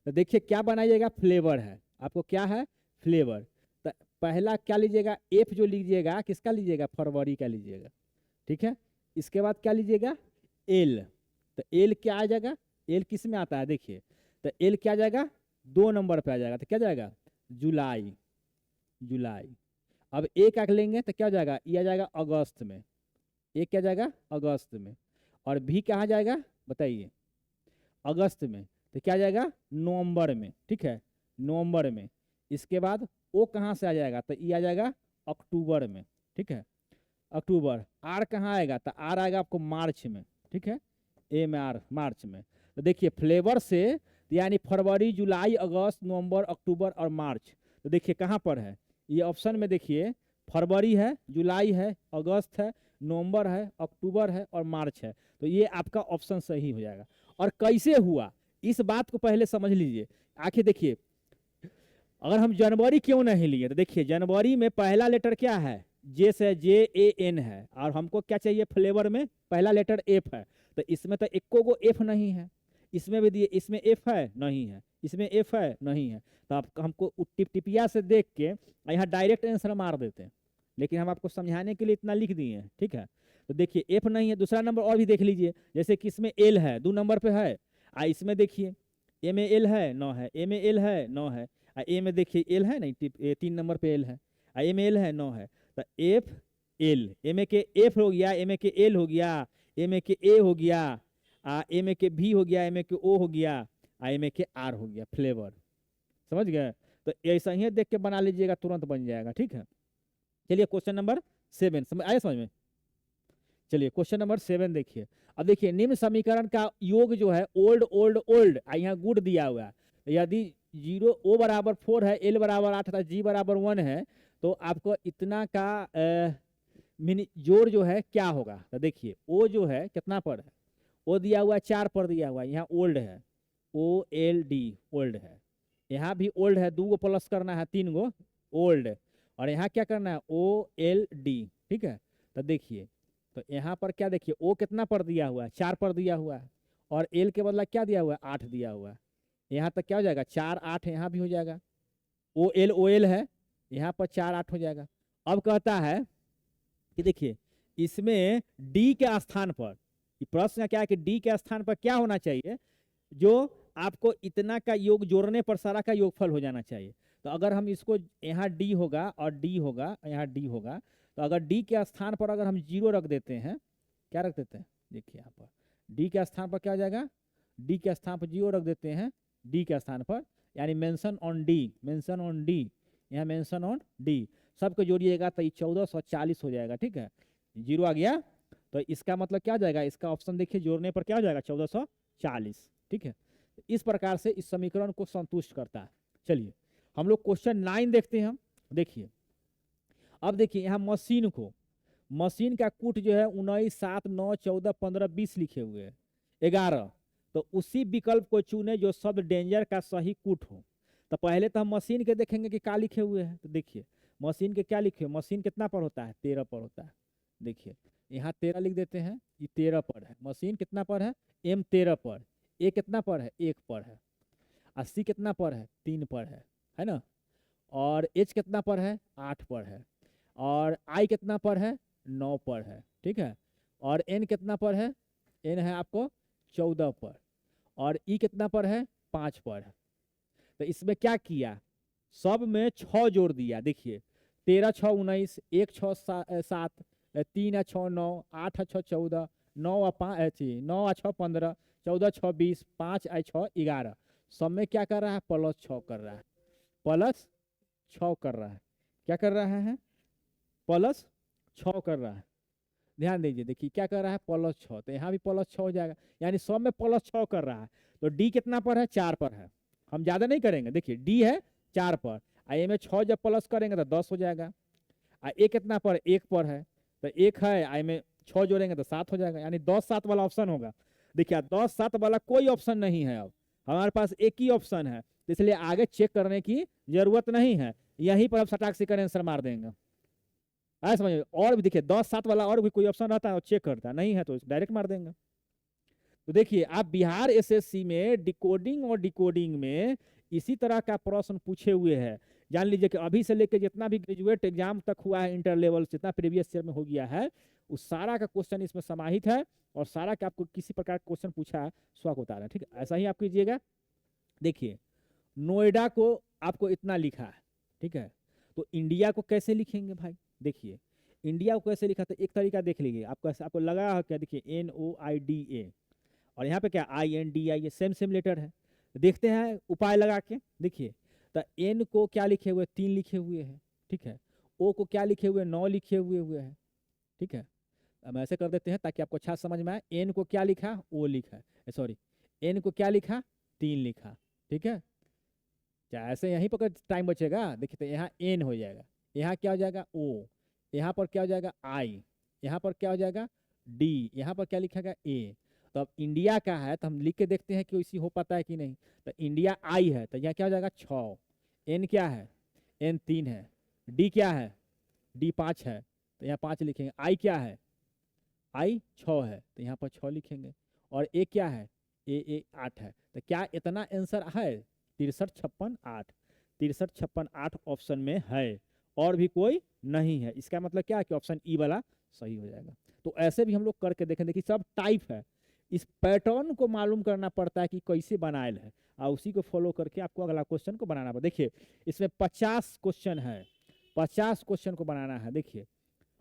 तो देखिए क्या बनाइएगा, फ्लेवर है, आपको क्या है, फ्लेवर। तो पहला क्या लीजिएगा, एफ जो लीजिएगा, किसका लीजिएगा, फरवरी का लीजिएगा। ठीक है, इसके बाद क्या लीजिएगा, एल, तो एल क्या आ जाएगा, एल किस में आता है, देखिए तो एल क्या आ जाएगा, 2 नंबर पे आ जाएगा, तो क्या जाएगा, जुलाई। अब ए क्या लेंगे तो क्या हो जाएगा, ये आ जाएगा अगस्त में, ए क्या जाएगा, अगस्त में, और भी कहाँ जाएगा बताइए, अगस्त में, तो क्या जाएगा, नवंबर में। ठीक है, नवंबर में। इसके बाद ओ कहाँ से आ जाएगा, तो ये आ जाएगा अक्टूबर में। ठीक है, अक्टूबर। आर कहाँ आएगा, तो आर आएगा आपको मार्च में। ठीक है, ए में आर, मार्च में। तो देखिए फ्लेवर से यानी फरवरी, जुलाई, अगस्त, नवंबर, अक्टूबर और मार्च, तो देखिए कहाँ पर है, ये ऑप्शन में देखिए फरवरी है, जुलाई है, अगस्त है, नवंबर है, अक्टूबर है और मार्च है, तो ये आपका ऑप्शन सही हो जाएगा। और कैसे हुआ इस बात को पहले समझ लीजिए। आखिर देखिए अगर हम जनवरी क्यों नहीं लिए, तो देखिए जनवरी में पहला लेटर क्या है, जे से JAN है, और हमको क्या चाहिए, फ्लेवर में पहला लेटर एफ है, तो इसमें तो एको को एफ नहीं है, इसमें भी दिए, इसमें एफ है नहीं है, इसमें एफ है नहीं है, तो आप हमको टिपिया से देख के यहाँ डायरेक्ट आंसर मार देते हैं, लेकिन हम आपको समझाने के लिए इतना लिख दिए हैं। ठीक है, तो देखिए एफ नहीं है, दूसरा नंबर और भी देख लीजिए, जैसे कि इसमें एल है, 2 नंबर पे है, इसमें देखिए ए में एल है 9 है, ए में एल है 9 है, ए में देखिए एल है नहीं, 3 नंबर पे एल है, ए में एल है 9 है, तो एफ एल, ए में के एफ हो गया, ए में के एल हो गया, ए में के ए हो गया, ए में के भी हो गया, ए में के ओ हो गया, ए में के आर हो गया, फ्लेवर। समझ गए? तो ऐसा ही देख के बना लीजिएगा, तुरंत बन जाएगा। ठीक है, चलिए क्वेश्चन नंबर 7 समझ आया समझ में? चलिए क्वेश्चन नंबर 7 देखिए। अब देखिए निम्न समीकरण का योग जो है ओल्ड ओल्ड ओल्ड, यहाँ गुड दिया हुआ है, यदि 0 ओ बराबर 4 है, एल बराबर 8 था, जी बराबर 1 है, तो आपको इतना का मिनी जोड़ जो है क्या होगा? तो देखिए ओ जो है कितना पर है, ओ दिया हुआ है 4 पर दिया हुआ है, यहाँ ओल्ड है, ओ एल डी ओल्ड है, यहाँ भी ओल्ड है, 2 गो प्लस करना है, 3 गो ओल्ड, और यहाँ क्या करना है ओ एल डी। ठीक है, तो देखिए तो यहाँ पर क्या देखिए ओ कितना पर दिया हुआ है, 4 पर दिया हुआ है, और एल के बदला क्या दिया हुआ है 8 दिया हुआ है, यहाँ तक क्या हो जाएगा 4 8, यहाँ भी हो जाएगा, ओ एल है, यहाँ पर 4 8 हो जाएगा। अब कहता है कि देखिए इसमें डी के स्थान पर, प्रश्न क्या है कि डी के स्थान पर क्या होना चाहिए, जो आपको इतना का योग जोड़ने पर सारा का योगफल हो जाना चाहिए। तो अगर हम इसको यहाँ डी होगा और डी होगा, यहाँ डी होगा, तो अगर डी के स्थान पर अगर हम 0 रख देते हैं, क्या रख देते हैं देखिए यहाँ पर डी के स्थान पर क्या हो जाएगा, डी के स्थान पर 0 रख देते हैं, डी के स्थान पर, यानी mention on D, mention on D, यहाँ मेंशन ऑन डी, सबको जोड़िएगा तो 1440 हो जाएगा। ठीक है, 0 आ गया, तो इसका मतलब क्या हो जाएगा, इसका ऑप्शन देखिए जोड़ने पर क्या हो जाएगा 1440। ठीक है, इस प्रकार से इस समीकरण को संतुष्ट करता है। चलिए हम लोग क्वेश्चन 9 देखते हैं। देखिए अब देखिए यहाँ मशीन को, मशीन का कूट जो है 19 7 9 14 15 20 लिखे हुए हैं, 11, तो उसी विकल्प को चुने जो शब्द डेंजर का सही कूट हो। तो पहले तो हम मशीन के देखेंगे कि क्या लिखे हुए हैं, तो देखिए मशीन के क्या लिखे, मशीन कितना पर होता है 13 पर होता है। देखिए यहाँ 13 लिख देते हैं, ये 13 पर है, मशीन कितना पर है एम 13 पर, ए कितना पर है 1 पर है, 80 कितना पर है 3 पर है ना, और एच कितना पर है 8 पर है, और आई कितना पर है 9 पर है। ठीक है, और एन कितना पर है, एन है आपको 14 पर, और ई कितना पर है 5 पर है। तो इसमें क्या किया, सब में 6 जोड़ दिया। देखिए 13 6 19, 1 6 7, 3 6 9, 8 6 14, 9 5 9 6 15, 14 6 20, 5 6 11, सब में क्या कर रहा है प्लस 6 कर रहा है, प्लस 6 कर रहा है, क्या कर रहा है प्लस 6 कर रहा है। ध्यान दीजिए, देखिए क्या कर रहा है प्लस 6, तो यहाँ भी प्लस 6 हो जाएगा, यानी सब में प्लस 6 कर रहा है। तो डी कितना पर है 4 पर है, हम ज्यादा नहीं करेंगे, देखिए डी है 4 पर, ए में 6 जब प्लस करेंगे तो 10 हो जाएगा, ए कितना पर 1 पर है, तो 1 है, आई में 6 जोड़ेंगे तो 7 हो जाएगा, यानी 10 7 वाला ऑप्शन होगा। देखिए 10 7 वाला कोई ऑप्शन नहीं है, अब हमारे पास एक ही ऑप्शन है, इसलिए आगे चेक करने की जरूरत नहीं है, यहीं पर अब सटाक से आंसर मार देंगे। आया समझ में? और भी देखिए 10 7 वाला और भी कोई ऑप्शन रहता है और चेक करता है, नहीं है तो डायरेक्ट मार देंगे। तो देखिए आप बिहार एसएससी में डिकोडिंग और डिकोडिंग में इसी तरह का प्रश्न पूछे हुए हैं। जान लीजिए कि अभी से लेकर जितना भी ग्रेजुएट एग्जाम तक हुआ है, इंटर लेवल जितना प्रीवियस ईयर में हो गया है, उस सारा का क्वेश्चन इसमें समाहित है, और सारा का आपको किसी प्रकार का क्वेश्चन पूछा है स्वक उतारा है। ठीक है, ऐसा ही आप कीजिएगा। देखिए नोएडा को आपको इतना लिखा है, ठीक है, तो इंडिया को कैसे लिखेंगे भाई? देखिए इंडिया को कैसे लिखा, तो एक तरीका देख लीजिए, आपको लगा है क्या, देखिए NOIDA, और यहाँ पे क्या INDI, ये सेम सेम लेटर है। देखते हैं उपाय लगा के। देखिए तो एन को क्या लिखे हुए 3 लिखे हुए हैं, ठीक है, ओ को क्या लिखे हुए 9 लिखे हुए हैं। ठीक है, अब ऐसे कर देते हैं ताकि आपको अच्छा समझ में आए। एन को क्या लिखा ओ लिखा, सॉरी एन को क्या लिखा 3 लिखा। ठीक है, ऐसे यहीं पर टाइम बचेगा। देखिए तो यहाँ एन हो जाएगा, यहाँ क्या हो जाएगा ओ, यहाँ पर क्या हो जाएगा आई, यहाँ पर क्या हो जाएगा डी, यहाँ पर क्या लिखेगा ए। तो अब इंडिया का है तो हम लिख के देखते हैं कि इसी हो पाता है कि नहीं। तो इंडिया आई है तो यहाँ क्या हो जाएगा 6, एन क्या है एन 3 है, डी क्या है डी 5 है तो यहाँ 5 लिखेंगे, आई क्या है आई 6 है तो यहाँ पर 6 लिखेंगे, और ए क्या है ए 8 है। तो क्या इतना आंसर है 63 56 8, 63 56 8 ऑप्शन में है, और भी कोई नहीं है। इसका मतलब क्या है कि ऑप्शन ई वाला सही हो जाएगा। तो ऐसे भी हम लोग करके देखें। देखिए सब टाइप है, इस पैटर्न को मालूम करना पड़ता है कि कैसे बनायल है, और उसी को फॉलो करके आपको अगला क्वेश्चन को बनाना पड़ता है। देखिए इसमें 50 क्वेश्चन है, 50 क्वेश्चन को बनाना है। देखिए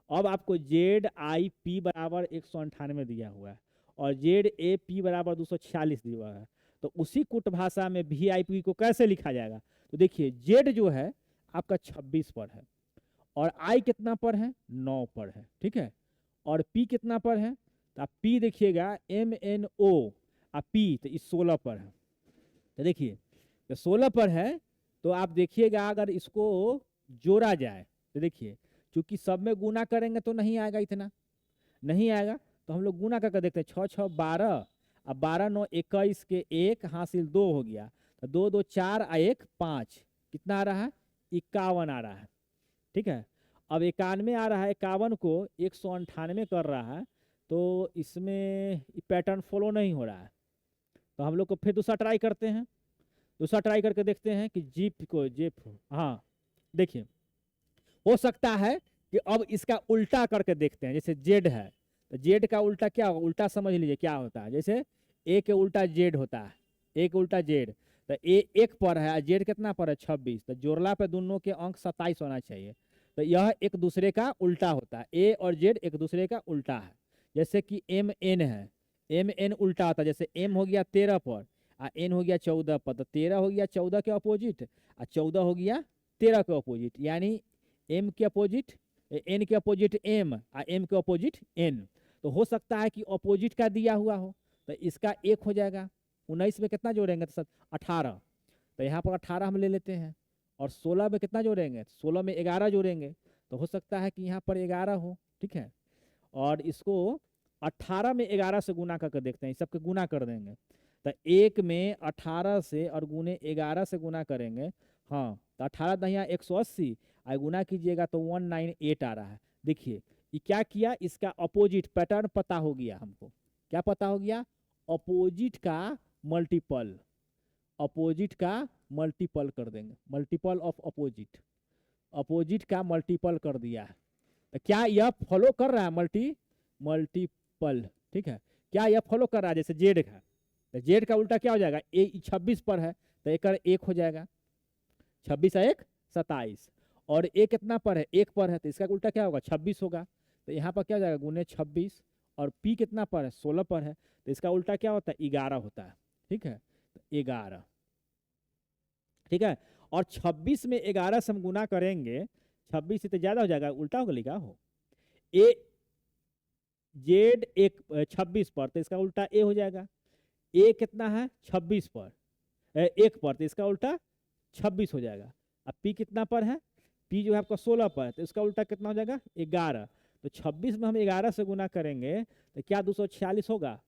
अब आपको जेड आई पी बराबर 198 दिया हुआ है और जेड ए पी बराबर 246 दिया हुआ है, तो उसी कुट भाषा में वी आई पी को कैसे लिखा जाएगा? तो देखिए जेड जो है आपका 26 पर है और आई कितना पर है? 9 पर है, ठीक है। और पी कितना पर है? तो आप पी देखिएगा एम एन ओ, आप पी तो इस 16 पर है। तो देखिए तो 16 पर है, तो आप देखिएगा अगर इसको जोड़ा जाए तो देखिए क्योंकि सब में गुना करेंगे तो नहीं आएगा, इतना नहीं आएगा, तो हम लोग गुना करके देखते हैं। 6 6 12, अब 12 9 21 के 1 हासिल 2 हो गया, तो 2 2 4 और 1 5, कितना आ रहा है? 51 आ रहा है, ठीक है। अब 91 आ रहा है, 51 को 198 कर रहा है, तो इसमें पैटर्न फॉलो नहीं हो रहा है। तो हम लोग को फिर दूसरा ट्राई करते हैं, दूसरा ट्राई करके देखते हैं कि जीप को जेप, हाँ देखिए हो सकता है कि अब इसका उल्टा करके देखते हैं। जैसे जेड है तो जेड का उल्टा क्या होगा? उल्टा समझ लीजिए क्या होता है। जैसे ए के उल्टा जेड होता है, ए के उल्टा जेड, तो ए 1 पर है और जेड कितना पर है? 26, तो जोड़ला पे दोनों के अंक 27 होना चाहिए। तो यह एक दूसरे का उल्टा होता है, ए और जेड एक दूसरे का उल्टा है। जैसे कि एम एन है, एम एन उल्टा होता है। जैसे एम हो गया 13 पर और एन हो गया 14 पर, तो 13 हो गया 14 के अपोजिट और 14 हो गया 13 के अपोजिट, यानी एम के अपोजिट एन के अपोजिट एम और एम के अपोजिट एन। तो हो सकता है कि अपोजिट का दिया हुआ हो, तो इसका 1 हो जाएगा। 19 में कितना जोड़ेंगे? तो 18, तो यहाँ पर 18 हम ले लेते हैं। और 16 में कितना जोड़ेंगे? 16 में 11 जोड़ेंगे, तो हो सकता है कि यहाँ पर 11 हो, ठीक है। और इसको 18 में 11 से गुना करके देखते हैं, इस सबके गुना कर देंगे। तो 1 में 18 से और गुने 11 से गुना करेंगे, हाँ तो 18 दहिया 180 और गुना कीजिएगा तो 198 आ रहा है। देखिए ये क्या किया, इसका अपोजिट पैटर्न पता हो गया हमको। क्या पता हो गया? अपोजिट का मल्टीपल, अपोजिट का मल्टीपल कर देंगे, मल्टीपल ऑफ अपोजिट, अपोजिट का मल्टीपल कर दिया है। तो क्या यह फॉलो कर रहा है? मल्टीपल, ठीक है। क्या यह फॉलो कर रहा है? जैसे जेड का, तो जेड का उल्टा क्या हो जाएगा? ए 26 पर है तो एक 1 हो जाएगा, 26 1 27, और ए कितना पर है? 1 पर है, तो इसका उल्टा क्या होगा? 26 होगा। तो यहाँ पर क्या हो जाएगा? गुने 26, और पी कितना पर है? 16 पर है, तो इसका उल्टा क्या होता है? 11 होता है, ठीक है। तो 11, ठीक है। और 26 में 11 से हम गुना करेंगे, 26 से तो ज्यादा हो जाएगा, उल्टा होगा, लिखा हो ए जेड 26 पर, तो इसका उल्टा ए हो जाएगा। ए कितना है? 26 पर, 1 पर, तो इसका उल्टा 26 हो जाएगा। अब पी कितना पर है? पी जो है आपका 16 पर, तो इसका उल्टा कितना हो जाएगा? 11। तो 26 में हम 11 से गुना करेंगे तो क्या 246 होगा?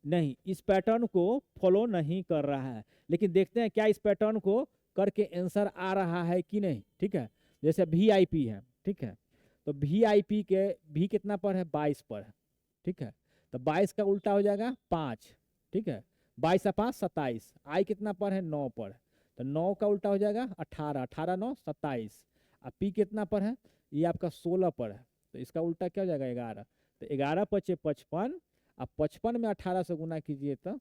नहीं, इस पैटर्न को फॉलो नहीं कर रहा है। लेकिन देखते हैं क्या इस पैटर्न को करके आंसर आ रहा है कि नहीं, ठीक है। जैसे वी आई पी है, ठीक है, तो वी आई पी के भी कितना पर है? 22 पर है, ठीक है। तो 22 का उल्टा हो जाएगा 5, ठीक है। 22 और 5 27, आई कितना पर है? 9 पर, तो 9 का उल्टा हो जाएगा 18, 18 9 27, और पी कितना पर है? ये आपका 16 पर है, तो इसका उल्टा क्या हो जाएगा? 11, तो 11 पचे 55, अब 55 में 18 से गुना कीजिए तो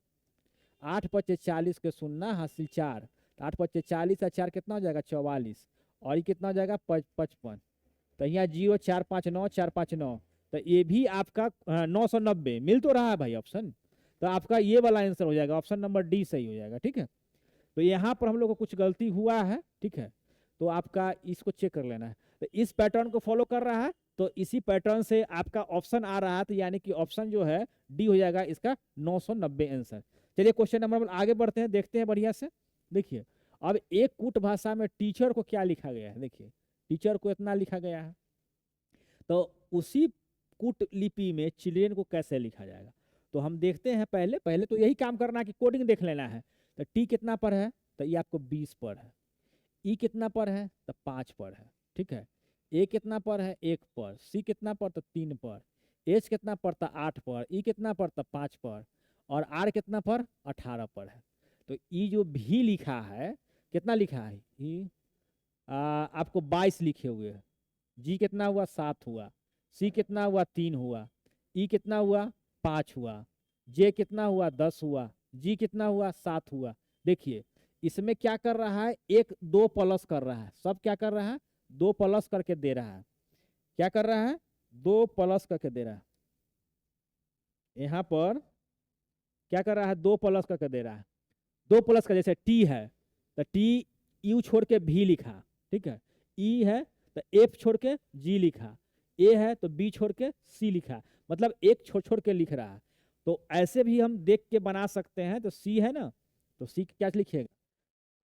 8 पचे 40 के शून्य हासिल 4, तो 8 पचे 40 और 4 कितना हो जाएगा? 44, और ये कितना हो जाएगा? 55, तो यहाँ 0 4 5 9 4 5 9, तो ये भी आपका 990 मिल तो रहा है भाई ऑप्शन, तो आपका ये वाला आंसर हो जाएगा, ऑप्शन नंबर डी सही हो जाएगा, ठीक है। तो यहाँ पर हम लोग को कुछ गलती हुआ है, ठीक है, तो आपका इसको चेक कर लेना है। तो इस पैटर्न को फॉलो कर रहा है, तो इसी पैटर्न से आपका ऑप्शन आ रहा है, तो यानी कि ऑप्शन जो है डी हो जाएगा इसका 990 आंसर। चलिए क्वेश्चन नंबर आगे बढ़ते हैं, देखते हैं बढ़िया से। देखिए अब एक कूट भाषा में टीचर को क्या लिखा गया है? देखिए टीचर को इतना लिखा गया है, तो उसी कूट लिपि में चिल्ड्रेन को कैसे लिखा जाएगा? तो हम देखते हैं, पहले पहले तो यही काम करना है कि कोडिंग देख लेना है। तो टी कितना पर है? तो ये आपको 20 पर है। ई कितना पर है? तो 5 पर है, ठीक है। ए कितना पर है? 1 पर। सी कितना पर? तो 3 पर। एच कितना पर? तो 8 पर। ई कितना पर? तो 5 पर। और आर कितना पर? 18 पर है। तो ई जो भी लिखा है, कितना लिखा है? ई आपको 22 लिखे हुए हैं। जी कितना हुआ? 7 हुआ। सी कितना हुआ? 3 हुआ। ई कितना हुआ? 5 हुआ। जे कितना हुआ 10 हुआ, जी कितना हुआ 7 हुआ। देखिए इसमें क्या कर रहा है, एक दो प्लस कर रहा है, सब क्या कर रहा है, दो प्लस करके दे रहा है। क्या कर रहा है, दो प्लस करके दे रहा है। यहाँ पर क्या कर रहा है, दो प्लस करके दे रहा है। दो प्लस का जैसे टी है तो टी यू छोड़ के भी लिखा, ठीक है। ई है तो एफ छोड़ के जी लिखा, ए है तो बी छोड़ के सी लिखा, मतलब एक छोड़ छोड़ के लिख रहा है। तो ऐसे भी हम देख के बना सकते हैं। तो सी है ना, तो सी क्या लिखेगा,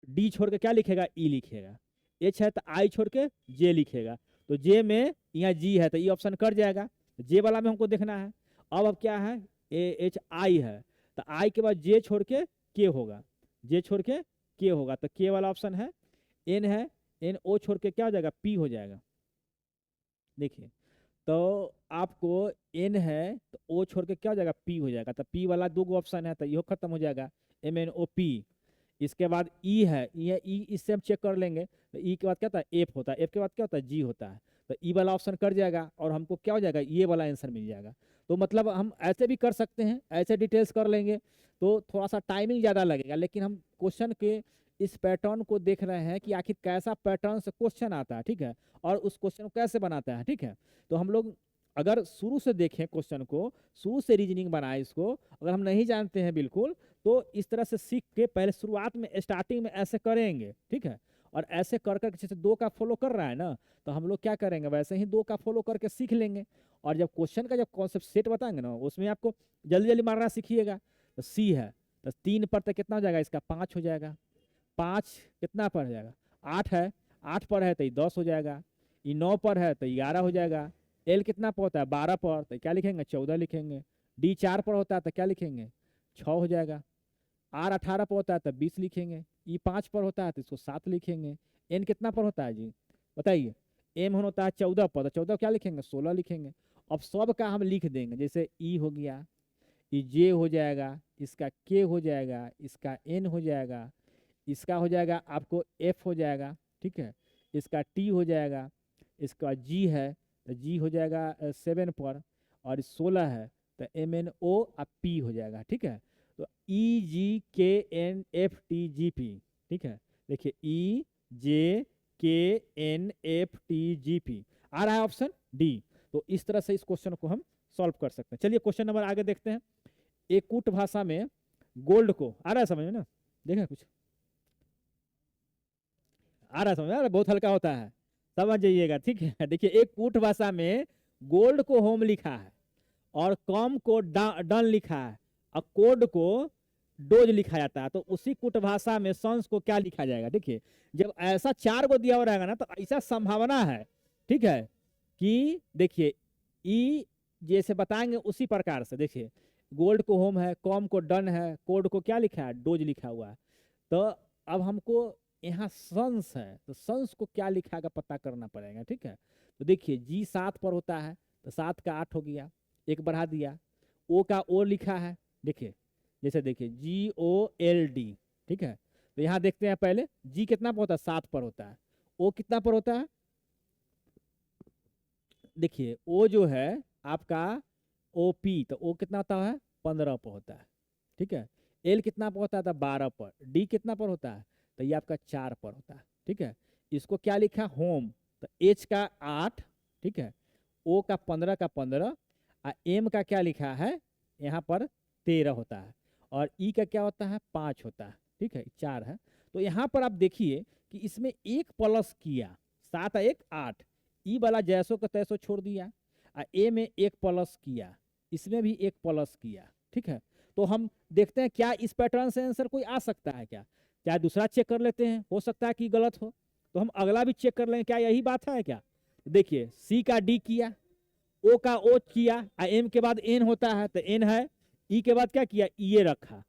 डी छोड़ के क्या लिखेगा, ई लिखेगा। एच है तो आई छोड़ के जे लिखेगा। तो जे में यहाँ जी है तो ई ऑप्शन कर जाएगा, जे वाला में हमको देखना है। अब क्या है, ए एच आई है तो आई के बाद जे छोड़ के होगा, जे छोड़ के होगा तो के वाला ऑप्शन है। एन है, एन ओ छोड़ के क्या हो जाएगा, पी हो जाएगा। देखिए तो आपको एन है तो ओ छोड़ के क्या हो जाएगा, पी हो जाएगा। तो पी वाला दो ऑप्शन है तो ये खत्म हो जाएगा, एम एन ओ पी। इसके बाद ई है, ये ई इससे हम चेक कर लेंगे। तो ई के बाद क्या होता है, एफ होता है, एफ के बाद क्या होता है, जी होता है। तो ई वाला ऑप्शन कर जाएगा और हमको क्या हो जाएगा, ये वाला आंसर मिल जाएगा। तो मतलब हम ऐसे भी कर सकते हैं, ऐसे डिटेल्स कर लेंगे तो थोड़ा सा टाइमिंग ज़्यादा लगेगा, लेकिन हम क्वेश्चन के इस पैटर्न को देख रहे हैं कि आखिर कैसा पैटर्न से क्वेश्चन आता है, ठीक है, और उस क्वेश्चन को कैसे बनाता है, ठीक है। तो हम लोग अगर शुरू से देखें क्वेश्चन को, शुरू से रीजनिंग बनाए इसको, अगर हम नहीं जानते हैं बिल्कुल, तो इस तरह से सीख के पहले शुरुआत में स्टार्टिंग में ऐसे करेंगे, ठीक है। और ऐसे कर कर जैसे दो का फॉलो कर रहा है ना, तो हम लोग क्या करेंगे, वैसे ही दो का फॉलो करके सीख लेंगे। और जब क्वेश्चन का जब कॉन्सेप्ट सेट बताएंगे ना, उसमें आपको जल्दी जल्दी मारना सीखिएगा। तो सी है तो 3 पर तो कितना हो जाएगा, इसका 5 हो जाएगा। 5 कितना पर हो जाएगा, 8 है, 8 पर है तो ये 10 हो जाएगा। ये 9 पर है तो 11 हो जाएगा। एल कितना पर होता है, 12 पर, तो क्या लिखेंगे, 14 लिखेंगे। डी 4 पर होता है तो क्या लिखेंगे, 6 हो जाएगा। आर 18 पर होता है तो 20 लिखेंगे। ई 5 पर होता है तो इसको 7 लिखेंगे। एन कितना पर होता है जी, बताइए। एम होता है 14 पर, तो 14 क्या लिखेंगे, 16 लिखेंगे। अब सब का हम लिख देंगे, जैसे ई हो गया, ई जे हो जाएगा, इसका के हो जाएगा, इसका एन हो जाएगा, इसका हो जाएगा आपको एफ हो जाएगा, ठीक है। इसका टी हो जाएगा, इसका जी है तो जी हो जाएगा 7 पर, और 16 है तो एम एन ओ और पी हो जाएगा, ठीक है। तो E G K N F T G P, ठीक है। देखिए E J K N F T G P आ रहा है ऑप्शन डी। तो इस तरह से इस क्वेश्चन को हम सॉल्व कर सकते हैं। चलिए क्वेश्चन नंबर आगे देखते हैं। एक कूट भाषा में गोल्ड को, आ रहा है समझ में ना, देखें कुछ आ रहा है समझ में, अरे बहुत हल्का होता है, समझ जाइएगा, ठीक है। देखिए एक कूट भाषा में गोल्ड को होम लिखा है और कॉम को डन लिखा है और कोड को डोज लिखा जाता है, तो उसी कूट भाषा में सॉन्स को क्या लिखा जाएगा। देखिए जब ऐसा 4 को दिया हुआ रहेगा ना, तो ऐसा संभावना है, ठीक है, कि देखिए ई जैसे बताएंगे उसी प्रकार से। देखिए गोल्ड को होम है, कॉम को डन है, कोड को क्या लिखा है, डोज लिखा हुआ है। तो अब हमको यहाँ सन्स है तो सन्स को क्या लिखा का पता करना पड़ेगा, ठीक है। तो देखिए जी 7 पर होता है तो 7 का 8 हो गया, एक बढ़ा दिया। ओ का ओ लिखा है, देखिए जैसे देखिए जी ओ एल डी, ठीक है। तो यहाँ देखते हैं पहले जी कितना पर होता है, 7 पर होता है। ओ कितना पर होता है, देखिए ओ जो है आपका ओ पी, तो ओ कितना होता है, 15 पर होता है, ठीक है। एल कितना पर होता था, 12 पर। डी कितना पर होता है, तो ये आपका 4 पर होता है, ठीक है। इसको क्या लिखा, होम, तो एच का 8, ठीक है। ओ का 15 का 15, और एम का क्या लिखा है यहाँ पर 13 होता है, और ई का क्या होता है, 5 होता है, ठीक है, 4 है। तो यहाँ पर आप देखिए कि इसमें एक प्लस किया, 7 1 8, ई वाला जैसो का तैसो छोड़ दिया, और ए में एक प्लस किया, इसमें भी एक प्लस किया, ठीक है। तो हम देखते हैं क्या इस पैटर्न से आंसर कोई आ सकता है क्या, चाहे दूसरा चेक कर लेते हैं, हो सकता है कि गलत हो, तो हम अगला भी चेक कर लेंगे, क्या यही बात है क्या। देखिए सी का डी किया, ओ का ओ किया, एम के बाद एन होता है तो एन है, ई के बाद क्या किया, ई रखा,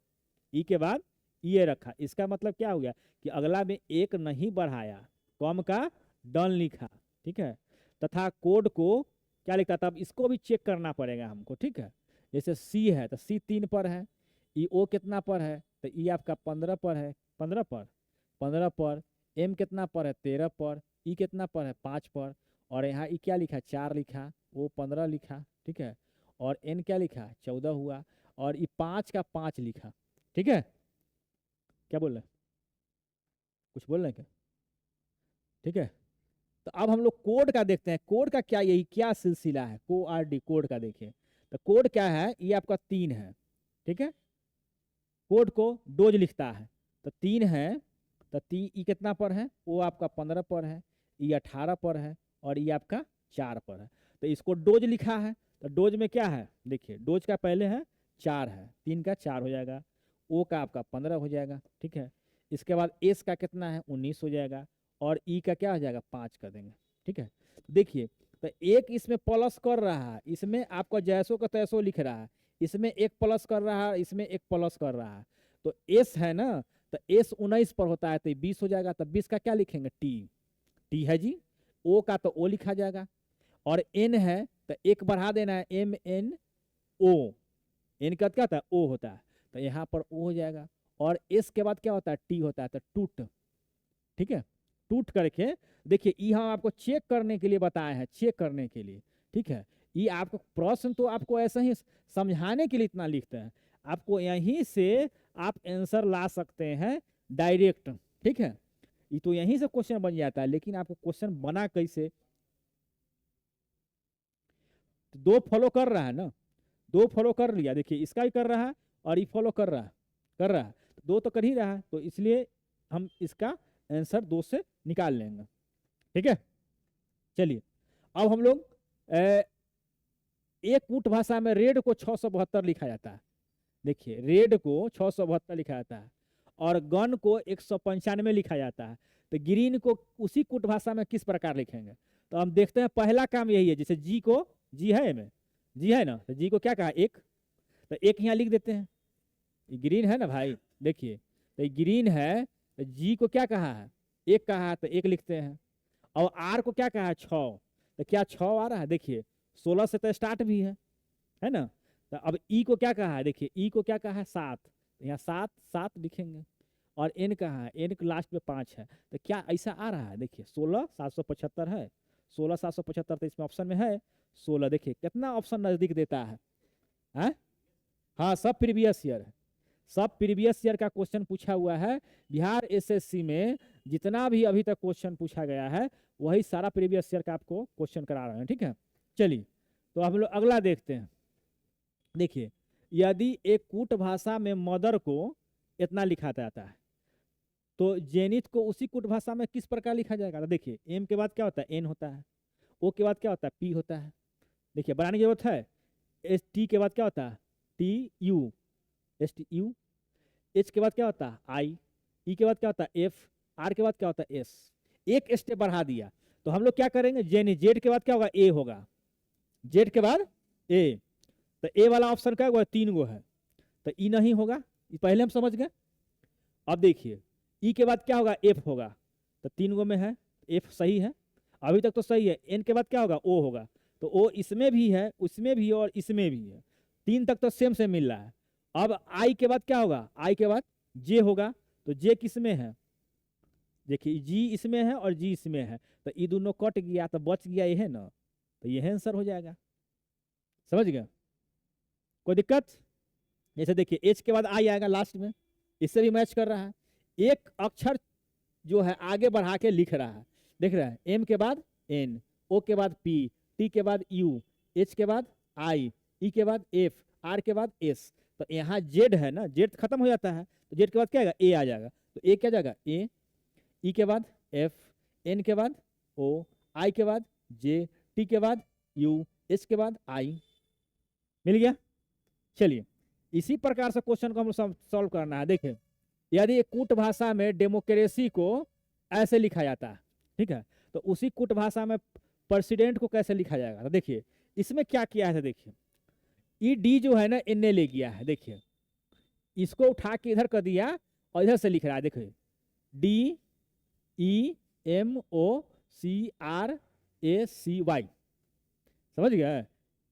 ई के बाद ये रखा। इसका मतलब क्या हो गया कि अगला में एक नहीं बढ़ाया, कॉम का डन लिखा, ठीक है, तथा कोड को क्या लिखता था। अब इसको भी चेक करना पड़ेगा हमको, ठीक है। जैसे सी है तो सी 3 पर है, ई ओ कितना पर है, तो ई आपका 15 पर है, 15 पर, 15 पर। एम कितना पर है, 13 पर। ई कितना पर है, 5 पर। और यहाँ ई क्या लिखा, 4 लिखा, वो 15 लिखा, ठीक है। और एन क्या लिखा, 14 हुआ। और ये 5 का 5 लिखा। ठीक है, क्या बोल रहे हैं, कुछ बोल रहे हैं क्या? ठीक है, तो अब हम लोग कोड का देखते हैं, कोड का क्या, यही क्या सिलसिला है, को आर डी कोड का देखिए। तो कोड क्या है, ये आपका 3 है। ठीक है, कोड को डोज लिखता है, तो 3 है, तो ई कितना पर है, वो आपका 15 पर है, ई 18 पर है, और ये आपका 4 पर है। तो इसको डोज लिखा है, तो डोज में क्या है, देखिए डोज का पहले है 4 है, 3 का 4 हो जाएगा, ओ का आपका 15 हो जाएगा। ठीक है, इसके बाद एस का कितना है, 19 हो जाएगा, और ई का क्या हो जाएगा, 5 कर देंगे। ठीक है, देखिए तो एक इसमें प्लस कर रहा है, इसमें आपका जैसो का तैसो लिख रहा है, इसमें एक प्लस कर रहा है, इसमें एक प्लस कर रहा है। तो एस है ना, तो एस 19 पर होता है, तो 20 हो जाएगा। तो 20 का क्या लिखेंगे, टी, टी है जी। ओ का तो ओ लिखा जाएगा, और एन है तो एक बढ़ा देना है, एम एन ओ, एन का क्या होता है, ओ होता है, तो यहाँ पर ओ हो जाएगा। और एस के बाद क्या होता है, टी होता है, तो टूट। ठीक है, टूट करके देखिए, ये हम आपको चेक करने के लिए बताए हैं, चेक करने के लिए। ठीक है, ये आपको प्रश्न तो आपको ऐसा ही समझाने के लिए इतना लिखते हैं, आपको यहीं से आप आंसर ला सकते हैं डायरेक्ट। ठीक है, ये तो यहीं से क्वेश्चन बन जाता है, लेकिन आपको क्वेश्चन बना कैसे, तो 2 फॉलो कर रहा है ना, 2 फॉलो कर लिया, देखिए इसका ही कर रहा है और ये फॉलो कर रहा है, कर रहा है, तो 2 तो कर ही रहा है, तो इसलिए हम इसका आंसर 2 से निकाल लेंगे। ठीक है, चलिए अब हम लोग एक कूट भाषा में रेड को 672 लिखा जाता है। देखिए रेड को 672 लिखा जाता है, और गन को 195 लिखा जाता है। तो ग्रीन को उसी कूट भाषा में किस प्रकार लिखेंगे, तो हम देखते हैं पहला काम यही है, जैसे जी को, जी है में, जी है ना, तो जी को क्या कहा, एक, तो एक यहाँ लिख देते हैं, ये ग्रीन है ना भाई, देखिए तो ये ग्रीन है, तो जी को क्या कहा है, एक कहा है, तो एक लिखते हैं। और आर को क्या कहा है, 6, तो क्या 6 आ रहा है, देखिए 16 से तो स्टार्ट भी है ना। तो अब ई को क्या कहा है, देखिए ई को क्या कहा है, 7, तो यहाँ 7 7 लिखेंगे। और एन कहा है, एन को लास्ट में 5 है, तो क्या ऐसा आ रहा है, देखिए 16 775 है, 16 775, तो इसमें ऑप्शन में है 16। देखिए कितना ऑप्शन नजदीक देता है, हैं? हाँ, सब प्रीवियस ईयर है, सब प्रीवियस ईयर का क्वेश्चन पूछा हुआ है। बिहार एसएससी में जितना भी अभी तक क्वेश्चन पूछा गया है, वही सारा प्रीवियस ईयर का आपको क्वेश्चन करा रहे हैं। ठीक है, चलिए तो हम लोग अगला देखते हैं। देखिए यदि एक कूट भाषा में मदर को इतना लिखा जाता है, तो जेनिथ को उसी कूट भाषा में किस प्रकार लिखा जाएगा, तो देखिए एम के बाद क्या होता है, एन होता है, ओ के बाद क्या होता है, पी होता है। देखिए बनाने की जरूरत है, एस टी के बाद क्या होता है, T U, S T U, H के बाद क्या होता है, आई, ई के बाद क्या होता है, एफ, आर के बाद क्या होता है, एस। एक स्टेप बढ़ा दिया, तो हम लोग क्या करेंगे, जेनी, जेड के बाद क्या होगा, ए होगा, जेड के बाद ए, तो ए वाला ऑप्शन क्या होगा, 3 गो है, तो ई नहीं होगा, ये पहले हम समझ गए। अब देखिए ई के बाद क्या होगा, एफ होगा, तो 3 गो में है, एफ सही है, अभी तक तो सही है। एन के बाद क्या होगा, ओ होगा, तो ओ इसमें भी है, उसमें भी है, और इसमें भी है, 3 तक तो सेम से मिल रहा है। अब आई के बाद क्या होगा, आई के बाद जे होगा, तो जे किस में है, देखिए जी इसमें है और जी इसमें है, तो ये दोनों कट गया, तो बच गया ये है ना, तो ये आंसर हो जाएगा। समझ गए, कोई दिक्कत? जैसे देखिए एच के बाद आई आएगा लास्ट में, इससे भी मैच कर रहा है, एक अक्षर जो है आगे बढ़ा के लिख रहा है, देख रहा है, एम के बाद एन, ओ के बाद पी, टी के बाद यू, एच के बाद आई, ई के बाद एफ, आर के बाद एस। तो यहाँ जेड है ना, जेड खत्म हो जाता है, तो जेड के बाद क्या आएगा, ए आ जाएगा, तो ए क्या जाएगा, ए, ई के बाद एफ, एन के बाद ओ, आई के बाद जे, टी के बाद यू, एच के बाद आई। मिल गया, चलिए इसी प्रकार से क्वेश्चन को हम सॉल्व करना है। देखिए यदि एक कूट भाषा में डेमोक्रेसी को ऐसे लिखा जाता है, ठीक है, तो उसी कूट भाषा में प्रेसिडेंट को कैसे लिखा जाएगा, तो देखिए इसमें क्या किया है, देखिए ई डी जो है ना एन ने ले गया है, देखिए इसको उठा के इधर कर दिया और इधर से लिख रहा है, देखिए D E M O C R A C Y, समझ गए?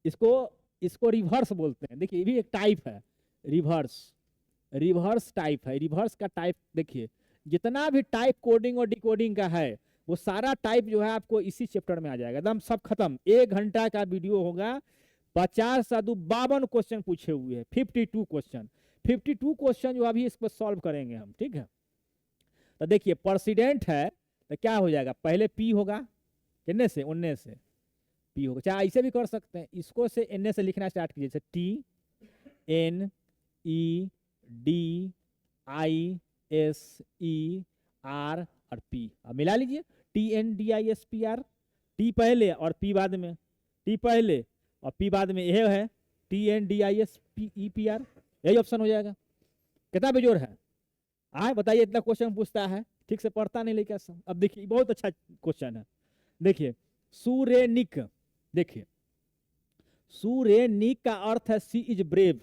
इसको इसको रिवर्स बोलते हैं। देखिए ये भी एक टाइप है, रिवर्स, रिवर्स टाइप है। रिवर्स का टाइप देखिए, जितना भी टाइप कोडिंग और डिकोडिंग का है वो सारा टाइप जो है आपको इसी चैप्टर में आ जाएगा, एकदम सब खत्म। 1 घंटा का वीडियो होगा, 50 साधु 52 क्वेश्चन पूछे हुए हैं, 52 क्वेश्चन। 52 क्वेश्चन जो अभी इस पर सॉल्व करेंगे हम, ठीक है। तो देखिए प्रेसिडेंट है तो क्या हो जाएगा, पहले पी होगा, कितने से, 19 से पी होगा। चाहे ऐसे भी कर सकते हैं, इसको से एन से लिखना स्टार्ट कीजिए, जैसे T N E D I S E R और पी, अब मिला लीजिए, T N D I S P R, T पहले और पी बाद में, टी पहले और पी बाद में, यह है T N D I S P E P R, यही ऑप्शन हो जाएगा। कितना बेजोड़ है, आए बताइए, इतना क्वेश्चन पूछता है, ठीक से पढ़ता नहीं लेकिन सब। अब देखिए बहुत अच्छा क्वेश्चन है, देखिए सुरेनिक, देखिए सुरेनिक का अर्थ है सी इज ब्रेव,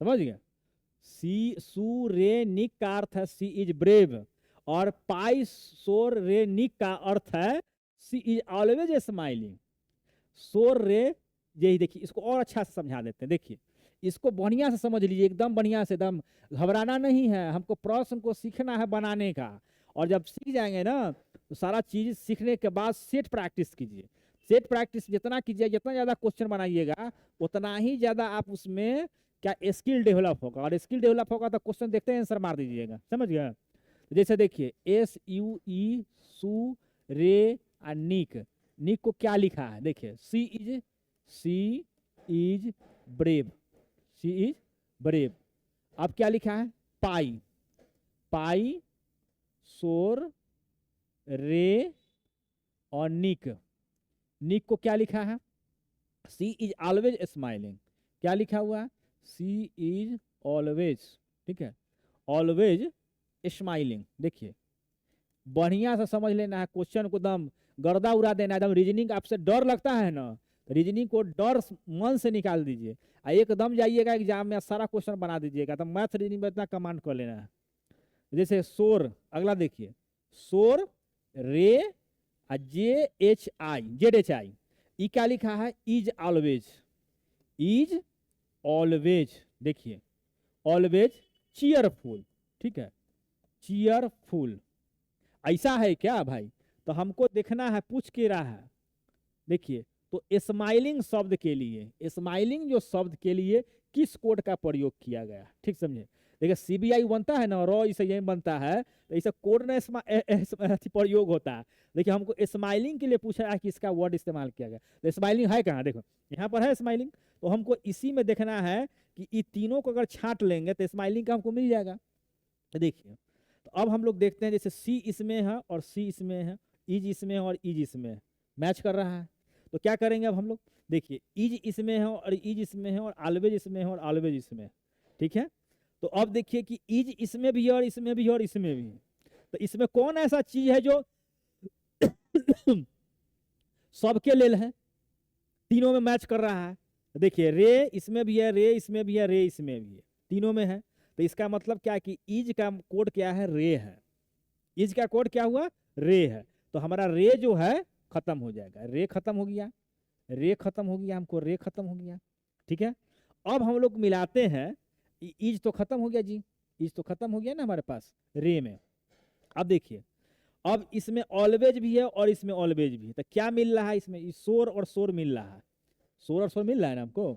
समझ गया, सी सुरेनिक का अर्थ है सी इज ब्रेव, और पाइसोरेनिक का अर्थ है सी इज ऑलवेज स्माइलिंग। सोर रे, यही देखिए, इसको और अच्छा से समझा देते हैं, देखिए इसको बढ़िया से समझ लीजिए, एकदम बढ़िया से, एकदम घबराना नहीं है, हमको प्रश्न को सीखना है बनाने का। और जब सीख जाएंगे ना तो सारा चीज सीखने के बाद सेट प्रैक्टिस कीजिए, सेट प्रैक्टिस जितना कीजिए, जितना ज्यादा क्वेश्चन बनाइएगा उतना ही ज्यादा आप उसमें क्या स्किल डेवलप होगा, और स्किल डेवलप होगा तो क्वेश्चन देखते हैं आंसर मार दीजिएगा, समझ गया। तो जैसे देखिए एस यू ई सू रे निक, निक को क्या लिखा है, देखिए C is brave, C is brave. अब क्या लिखा है, पाई, पाई सोर रे और निक, निक को क्या लिखा है, सी इज ऑलवेज स्माइलिंग, क्या लिखा हुआ है, सी इज ऑलवेज, ठीक है, ऑलवेज स्माइलिंग। देखिए बढ़िया से समझ लेना है, क्वेश्चन को एकदम गर्दा उड़ा देना है, एकदम रीजनिंग आपसे डर लगता है ना, रीजनिंग को डर मन से निकाल दीजिए, एकदम जाइएगा एग्जाम में सारा क्वेश्चन बना दीजिएगा, तो मैथ रीजनिंग में इतना कमांड कर लेना है। जैसे सोर, अगला देखिए सोर रे J H I, Z H I, E क्या लिखा है, इज ऑलवेज, इज ऑलवेज, देखिए ऑलवेज चीयरफुल, ठीक है, चीयरफुल, ऐसा है क्या भाई, तो हमको देखना है, पूछ के रहा है, देखिए तो स्माइलिंग शब्द के लिए, स्माइलिंग जो शब्द के लिए किस कोड का प्रयोग किया गया, ठीक समझे। देखिए सीबीआई बनता है ना, रॉ इसे यही बनता है, तो ऐसा कोड में प्रयोग होता है। देखिए हमको स्माइलिंग के लिए पूछा है कि इसका वर्ड इस्तेमाल किया गया, तो स्माइलिंग है कहाँ, देखो यहाँ पर है स्माइलिंग, तो हमको इसी में देखना है कि ये तीनों को अगर छांट लेंगे तो स्माइलिंग का हमको मिल जाएगा। तो देखिए तो अब हम लोग देखते हैं, जैसे सी इसमें है और सी इसमें है, इज इसमें है और इज इसमें है, मैच कर रहा है, तो क्या करेंगे अब हम लोग, देखिए इज इसमें है और इज इसमें है और ऑलवेज इसमें है और ऑलवेज इसमें है, ठीक है। तो अब देखिए कि इज इसमें भी है और इसमें भी है और इसमें भी है, तो इसमें कौन ऐसा चीज है जो सबके लेल है, तीनों में मैच कर रहा है। देखिए रे इसमें भी है, रे इसमें भी है, रे इसमें भी है, तीनों में है, तो इसका मतलब क्या है कि इज का कोड क्या है, रे है, इज का कोड क्या हुआ, रे है, तो हमारा रे जो है खत्म हो जाएगा, रे खत्म हो गया, रे खत्म हो गया, हमको रे खत्म हो गया, ठीक है। अब हम लोग मिलाते हैं, इज तो खत्म हो गया जी, इज तो खत्म हो गया ना हमारे पास रे में। अब देखिए अब इसमें ऑलवेज भी है और इसमें ऑलवेज भी है, तो क्या मिल रहा है इसमें, शोर और शोर मिल रहा है, शोर और शोर मिल रहा है ना हमको,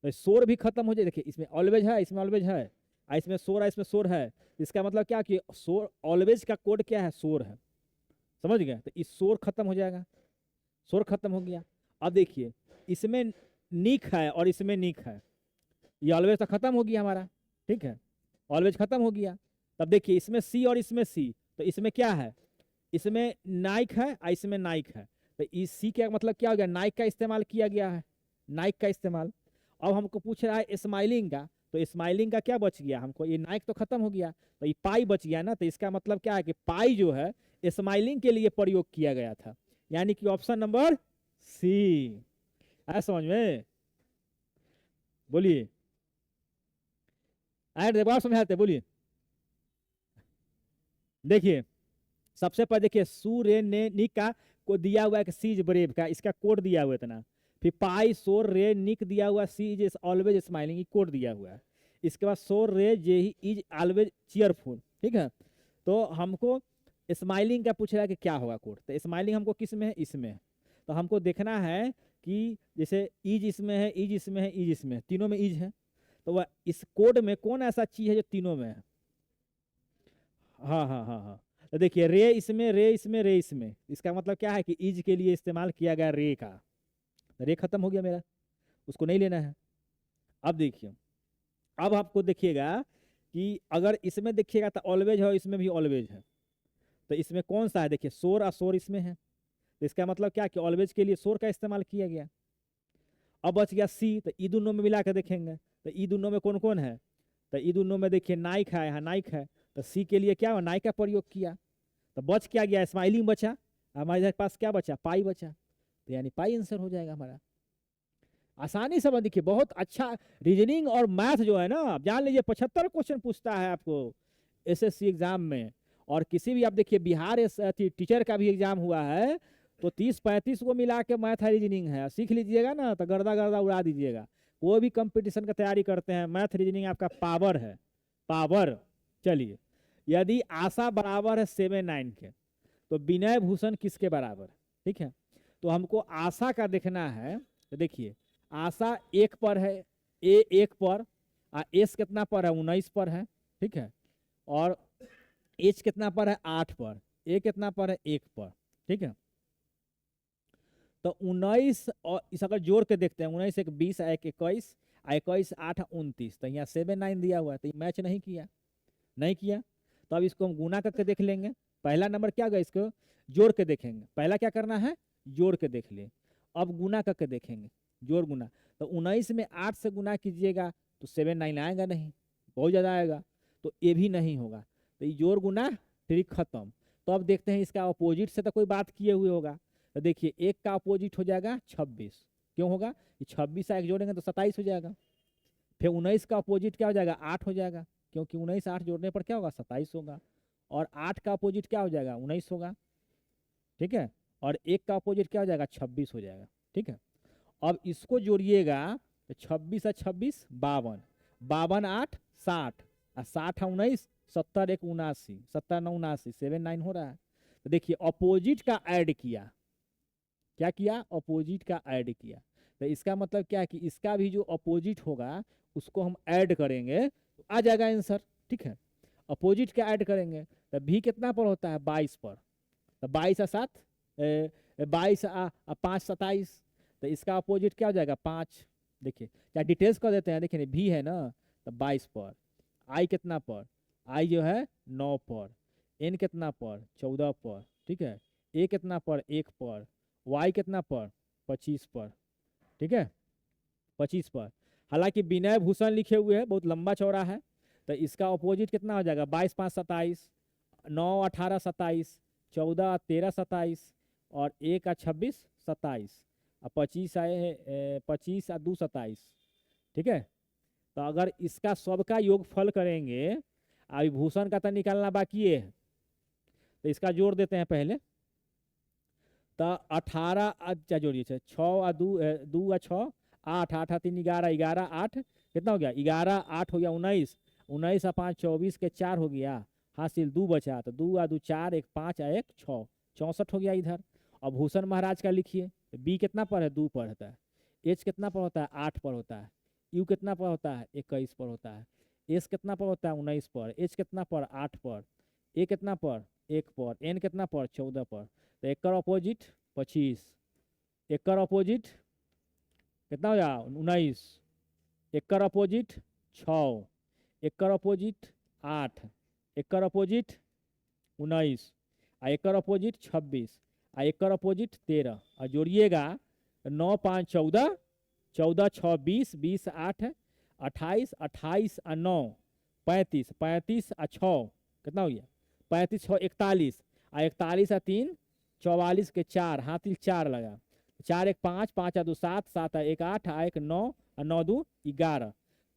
तो शोर भी खत्म हो जाए, देखिए इसमें ऑलवेज है, इसमें ऑलवेज है, इसमें शोर है, इसमें शोर है, इसका मतलब क्या कि शोर, ऑलवेज का कोड क्या है, शोर है, समझ गए, तो इस शोर खत्म हो जाएगा, शोर खत्म हो गया। अब देखिए इसमें निक है और इसमें निक है, ये ऑलवेज तो खत्म हो गया हमारा, ठीक है, ऑलवेज खत्म हो गया। तब देखिए इसमें सी और इसमें सी, तो इसमें क्या है, इसमें नाइक है और इसमें नाइक है, तो इस सी का मतलब क्या हो गया, नाइक का इस्तेमाल किया गया है, नाइक का इस्तेमाल। अब हमको पूछ रहा है स्माइलिंग का, तो स्माइलिंग का क्या बच गया हमको, ये नाइक तो खत्म हो गया, तो ये पाई बच गया ना, तो इसका मतलब क्या है कि पाई जो है स्माइलिंग के लिए प्रयोग किया गया था, यानी कि ऑप्शन नंबर सी। आया समझ में, बोलिए, आए दोबारा समझाते, बोलिए। देखिए सबसे पहले देखिए सूर्य ने निक का को दिया हुआ है कि सी इज ब्रेव का, इसका कोड दिया हुआ है इतना, फिर पाई सोर रे निक दिया हुआ, सी इज ऑलवेज स्माइलिंग, कोड दिया हुआ है, इसके बाद सोर रे जे ही इज ऑलवेज चीयरफुल, ठीक है। तो हमको स्माइलिंग का पूछ रहा है कि क्या होगा कोड, तो स्माइलिंग हमको किस में है, इसमें है, तो हमको देखना है कि जैसे ईज इसमें है, ईज इसमें है, ईज इसमें है, तीनों में ईज है, तो वह इस कोड में कौन ऐसा चीज है जो तीनों में है? हाँ हाँ हाँ हाँ। तो देखिए रे इसमें, रे इसमें, रे इसमें, इसका मतलब क्या है कि ईज के लिए इस्तेमाल किया गया रे का। रे खत्म हो गया मेरा, उसको नहीं लेना है। अब देखिए, अब आपको देखिएगा कि अगर इसमें देखिएगा तो ऑलवेज है और इसमें भी ऑलवेज है, तो इसमें कौन सा है? देखिए शोर और शोर इसमें है, तो इसका मतलब क्या कि ऑलवेज के लिए शोर का इस्तेमाल किया गया। अब बच गया सी, तो ई दोनों में मिला के देखेंगे तो ई दोनों में कौन कौन है? तो ई दोनों में देखिए नाइक है, यहाँ नाइक है, तो सी के लिए क्या हुआ? नाइक का प्रयोग किया। तो बच क्या गया? स्माइलिंग बचा, हमारे पास क्या बचा? पाई बचा, तो यानी पाई आंसर हो जाएगा हमारा। आसानी से देखिए, बहुत अच्छा रीजनिंग और मैथ जो है ना, आप जान लीजिए 75 क्वेश्चन पूछता है आपको एसएससी एग्जाम में। और किसी भी आप देखिए बिहार टीचर का भी एग्जाम हुआ है, तो 30-35 को मिला के मैथ है, रीजनिंग है, सीख लीजिएगा ना तो गर्दा गर्दा उड़ा दीजिएगा। कोई भी कंपटीशन का तैयारी करते हैं, मैथ रीजनिंग आपका पावर है, पावर। चलिए, यदि आशा बराबर है 7-9 के, तो विनय भूषण किसके बराबर है? ठीक है, तो हमको आशा का देखना है। तो देखिए आशा 1 पर है, ए 1 पर, एस कितना पर है? 19 पर है, ठीक है। और एच कितना पर है? 8 पर। ए कितना पर है? 1 पर, ठीक है। तो 19 और इस अगर जोड़ के देखते हैं, 19 1 20 1 21, 21 8 29, तो यहाँ 7-9 दिया हुआ है, तो ये मैच नहीं किया, नहीं किया। तो अब इसको हम गुना करके देख लेंगे। पहला नंबर क्या होगा? इसको जोड़ के देखेंगे। पहला क्या करना है? जोड़ के देख ले। अब गुना करके देखेंगे, जोड़ गुना। तो 19 में 8 से गुना कीजिएगा तो 7-9 आएगा नहीं, बहुत ज़्यादा आएगा, तो ये भी नहीं होगा। तो ये जोड़ गुना ट्रिक खत्म। तो अब देखते हैं इसका अपोजिट से तो कोई बात किए हुए होगा। तो देखिए 1 का अपोजिट हो जाएगा 26, क्यों होगा? ये 26 1 जोड़ेंगे तो 27 हो जाएगा। फिर 19 का अपोजिट क्या हो जाएगा? 8 हो जाएगा, क्योंकि 19 8 जोड़ने पर क्या होगा? 27 होगा। और 8 का अपोजिट क्या हो जाएगा? 19 होगा, ठीक है। और 1 का अपोजिट क्या हो जाएगा? 26 हो जाएगा, ठीक है। अब इसको जोड़िएगा तो 26 है 26 52, 52 8 60, और 60 है 19, 70 1 79, 70 9 79, 7-9 हो रहा है। तो देखिए अपोजिट का ऐड किया, क्या किया? अपोजिट का ऐड किया। तो इसका मतलब क्या है कि इसका भी जो अपोजिट होगा उसको हम ऐड करेंगे तो आ जाएगा आंसर, ठीक है। अपोजिट का ऐड करेंगे तो भी कितना पर होता है? 22 पर। तो 22 और 7 22 और 5 27, तो इसका अपोजिट क्या हो जाएगा? 5। देखिए क्या डिटेल्स कर देते हैं, देखिए भी है ना, तो 22 पर। आई कितना पर? आई जो है 9 पर। एन कितना पर? 14 पर, ठीक है। ए कितना पर? 1 पर। वाई कितना पर? 25 पर, ठीक है, 25 पर। हालांकि विनय भूषण लिखे हुए हैं, बहुत लंबा चौड़ा है, तो इसका अपोजिट कितना हो जाएगा? 22 5 27, 9 18 27, 14 13 27, और 1 26 27, और 25 आए हैं 25 और 2 27, ठीक है। तो अगर इसका सबका योगफल करेंगे, अभी भूषण का तो निकालना बाकी है, तो इसका जोड़ देते हैं पहले। तो 18 अच्छा जोड़िए, 6 और 2 और 6 8, 8 और 3 11, 11 8 कितना हो गया? 11 8 हो गया 19, 19 और 5 24 के 4 हो गया, हासिल 2 बचा, तो 2 और 2 4, 1 5 और 1 6, 64 हो गया इधर। अब भूषण महाराज का लिखिए, बी कितना पर है? 2 पर होता है। एच कितना पर होता है? 8 पर होता है। यू कितना पर होता है? 21 पर होता है। एस कितना पर होता है? 19 पर। एच कितना पर? 8 पर। ए कितना पर? 1 पर। एन कितना पर? 14 पर। तो एक अपोजिट 25, एक अपोजिट कितना हो जाएगा? 19, एक अपोजिट 6, एक अपोजिट 8, एक अपोजिट 19, और एक अपोजिट 26, और एक अपोजिट 13, और जोड़िएगा 9 5 14, 14 6 20, 20 8 28, 28 और 9 35, 35 और 6 कितना हो गया? 35 6 41, और 41 और 3 44 के 4, हाथी 4 लगा, 4 1 5, 5 और 2 7, 7 और 1 8, 1 9, और 9 2 11,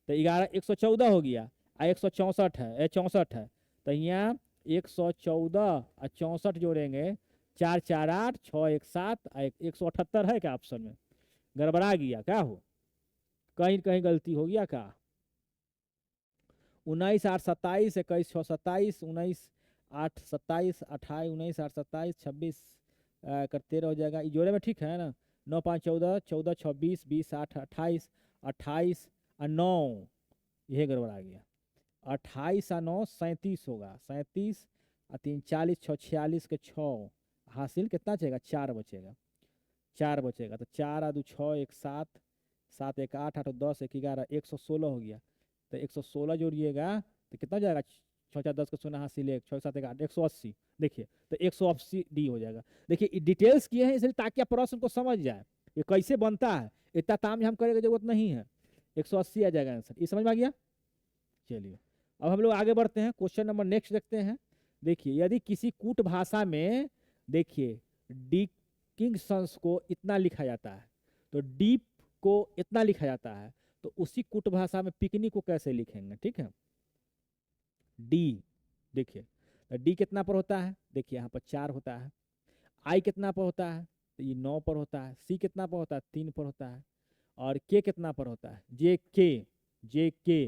तो 11 114 हो गया, और 164 है 64 है, तो यहाँ 114 और 64 जोड़ेंगे, 4 4 8, 6 1 7, 178 है क्या ऑप्शन में? गड़बड़ा गया क्या? हो कहीं कहीं गलती हो गया क्या? 19 8 27, 21 6 27, 19 8 27, 28 19 8 27, 26 कर 13 हो जाएगा, ये जोड़े में ठीक है ना? 9 5 14, 14 26, 20 8 28, 28 और 9, यह गड़बड़ आ गया। 28 और 9 37 होगा, 37 और 3 40, 6 46 के 6 हासिल कितना बचेगा, 4 बचेगा, 4 बचेगा। तो 4 और 2 6, 1 7, 7 1 8, 8 10 1 11, 116 हो गया। तो 116 जोड़िएगा तो कितना हो जाएगा, 6 4 10 का 0 हासिल 1, 6 7 1 8, 180। देखिए तो 180 डी हो जाएगा। देखिए डिटेल्स किए हैं इसलिए ताकि आप प्रश्न को समझ जाए ये कैसे बनता है, इतना ताम झाम करने की जरूरत नहीं है। 180 आ जाएगा आंसर, ये समझ में आ गया। चलिए अब हम लोग आगे बढ़ते हैं, क्वेश्चन नंबर नेक्स्ट देखते हैं। देखिए यदि किसी कूट भाषा में देखिए डिकिंगसंस को इतना लिखा जाता है, तो डीप को इतना लिखा जाता है, तो उसी कूट भाषा में पिकनिक को कैसे लिखेंगे, ठीक है। डी देखिए तो डी कितना पर होता है, देखिए यहाँ पर 4 होता है। आई कितना पर होता है, तो ये 9 पर होता है। सी कितना पर होता है, 3 पर होता है। और के कितना पर होता है, जे के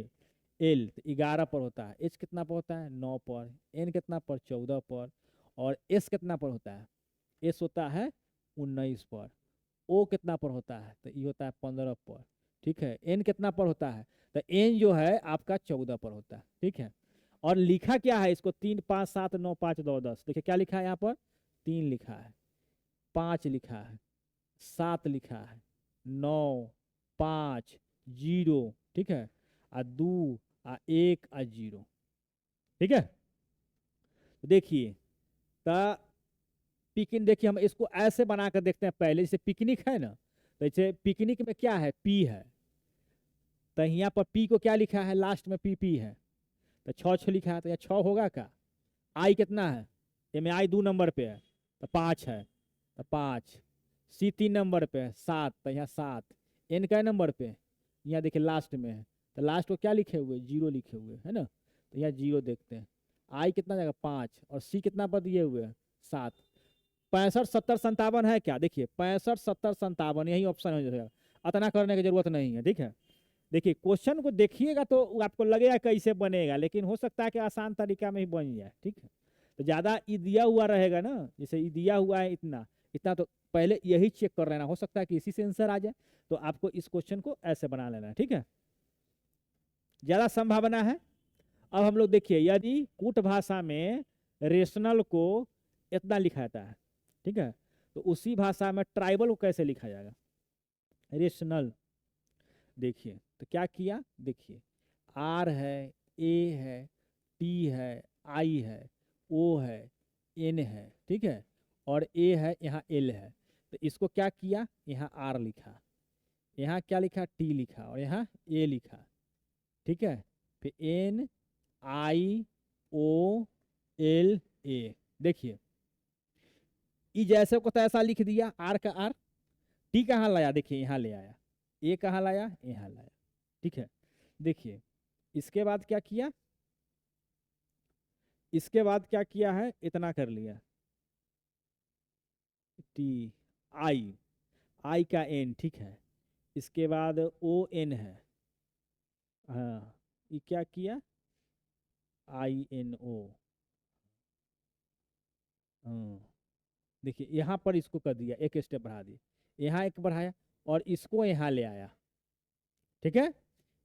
एल 11 पर होता है। एच कितना पर होता है, 9 पर। एन कितना पर, 14 पर। और एस कितना पर होता है, एस होता है 19 पर। ओ कितना पर होता है, तो ये होता है 15 पर, ठीक है। एन कितना पर होता है, तो एन जो है आपका 14 पर होता है, ठीक है। और लिखा क्या है इसको, 3 5 7 9 5 2 10। देखिए क्या लिखा है यहाँ पर, 3 लिखा है, 5 लिखा है, 7 लिखा है, 9 5 0, ठीक है। और 2 और 1 और 0, ठीक है। देखिए तो पिकनिक, देखिए हम इसको ऐसे बना कर देखते हैं पहले, जैसे पिकनिक है ना, तो जैसे पिकनिक में क्या है, पी है। तो यहाँ पर पी को क्या लिखा है, लास्ट में पी है। तो 6 लिखा है, तो यहाँ 6 होगा क्या। आई कितना है, ये में आई 2 नंबर पे है, तो 5 है, तो 5। सी 3 नंबर पे है, 7, तो यहाँ 7। एन का नंबर पे, यहाँ देखिए लास्ट में है, तो लास्ट को क्या लिखे हुए, 0 लिखे हुए है ना, तो यहाँ 0 देखते हैं। आई कितना जाएगा, 5। और सी कितना पर दिए हुए हैं, 7। 65 70 57 है क्या, देखिए 65 70 57 यही ऑप्शन हो जाएगा। अतना करने की जरूरत नहीं है, ठीक है। देखिए क्वेश्चन को देखिएगा तो आपको लगेगा कैसे बनेगा, लेकिन हो सकता है कि आसान तरीका में ही बन जाए, ठीक है। तो ज़्यादा ई दिया हुआ रहेगा ना, जैसे ई दिया हुआ है इतना इतना, तो पहले यही चेक कर लेना, हो सकता है कि इसी से आंसर आ जाए। तो आपको इस क्वेश्चन को ऐसे बना लेना है, ठीक है, ज़्यादा संभावना है। अब हम लोग देखिए यदि कूट भाषा में रेशनल को इतना लिखा जाता है, ठीक है, तो उसी भाषा में ट्राइबल को कैसे लिखा जाएगा, रेशनल। देखिए तो क्या किया, देखिए आर है, ए है, टी है, आई है, ओ है, एन है, ठीक है। और ए है, यहाँ एल है। तो इसको क्या किया, यहाँ आर लिखा, यहाँ क्या लिखा, टी लिखा, और यहाँ ए लिखा, ठीक है। फिर N I O L A, देखिए ई जैसे को तैसा लिख दिया, आर का आर। टी कहाँ लाया, देखिए यहाँ ले आया। ए कहाँ लाया, यहाँ लाया, ठीक है। देखिए इसके बाद क्या किया, इसके बाद क्या किया है, इतना कर लिया, टी आई, आई का एन, ठीक है। इसके बाद ओ एन है, हाँ, ये क्या किया, आई एन ओ, हाँ। देखिए यहाँ पर इसको कर दिया, एक स्टेप बढ़ा दिया, यहाँ एक बढ़ाया, और इसको यहाँ ले आया, ठीक है।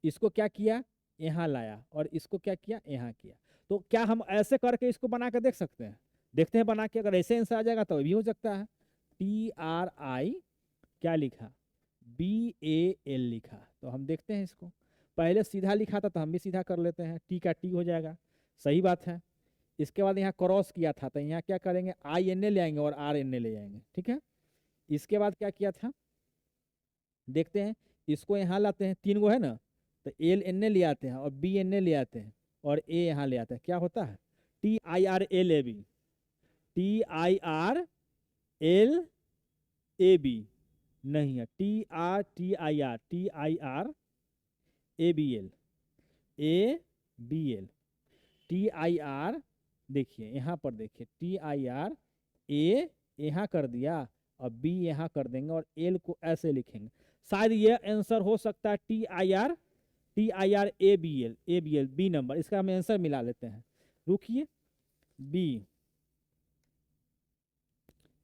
इसको क्या किया, यहाँ लाया, और इसको क्या किया, यहाँ किया। तो क्या हम ऐसे करके इसको बना कर देख सकते हैं, देखते हैं बना के, अगर ऐसे आंसर आ जाएगा तो भी हो सकता है। टी आर आई क्या लिखा, बी ए एल लिखा, तो हम देखते हैं इसको। पहले सीधा लिखा था तो हम भी सीधा कर लेते हैं, टी का टी हो जाएगा, सही बात है। इसके बाद यहाँ क्रॉस किया था, तो यहाँ क्या करेंगे, आई एन ए ले आएंगे और आर एन ए ले जाएंगे, ठीक है। इसके बाद क्या किया था, देखते हैं, इसको यहाँ लाते हैं, 3 गो है ना, तो एल एन ए ले आते हैं और बी एन ए ले आते हैं और ए यहाँ ले आते हैं, क्या होता है, T I R L A B, T I R L A B नहीं है, T I R A B L, A B L, T I R, देखिए यहाँ पर देखिए टी आई आर, ए यहाँ कर दिया और बी यहाँ कर देंगे और एल को ऐसे लिखेंगे। शायद ये आंसर हो सकता है T I R A B L B number, इसका हम आंसर मिला लेते हैं। रुकिए, बी,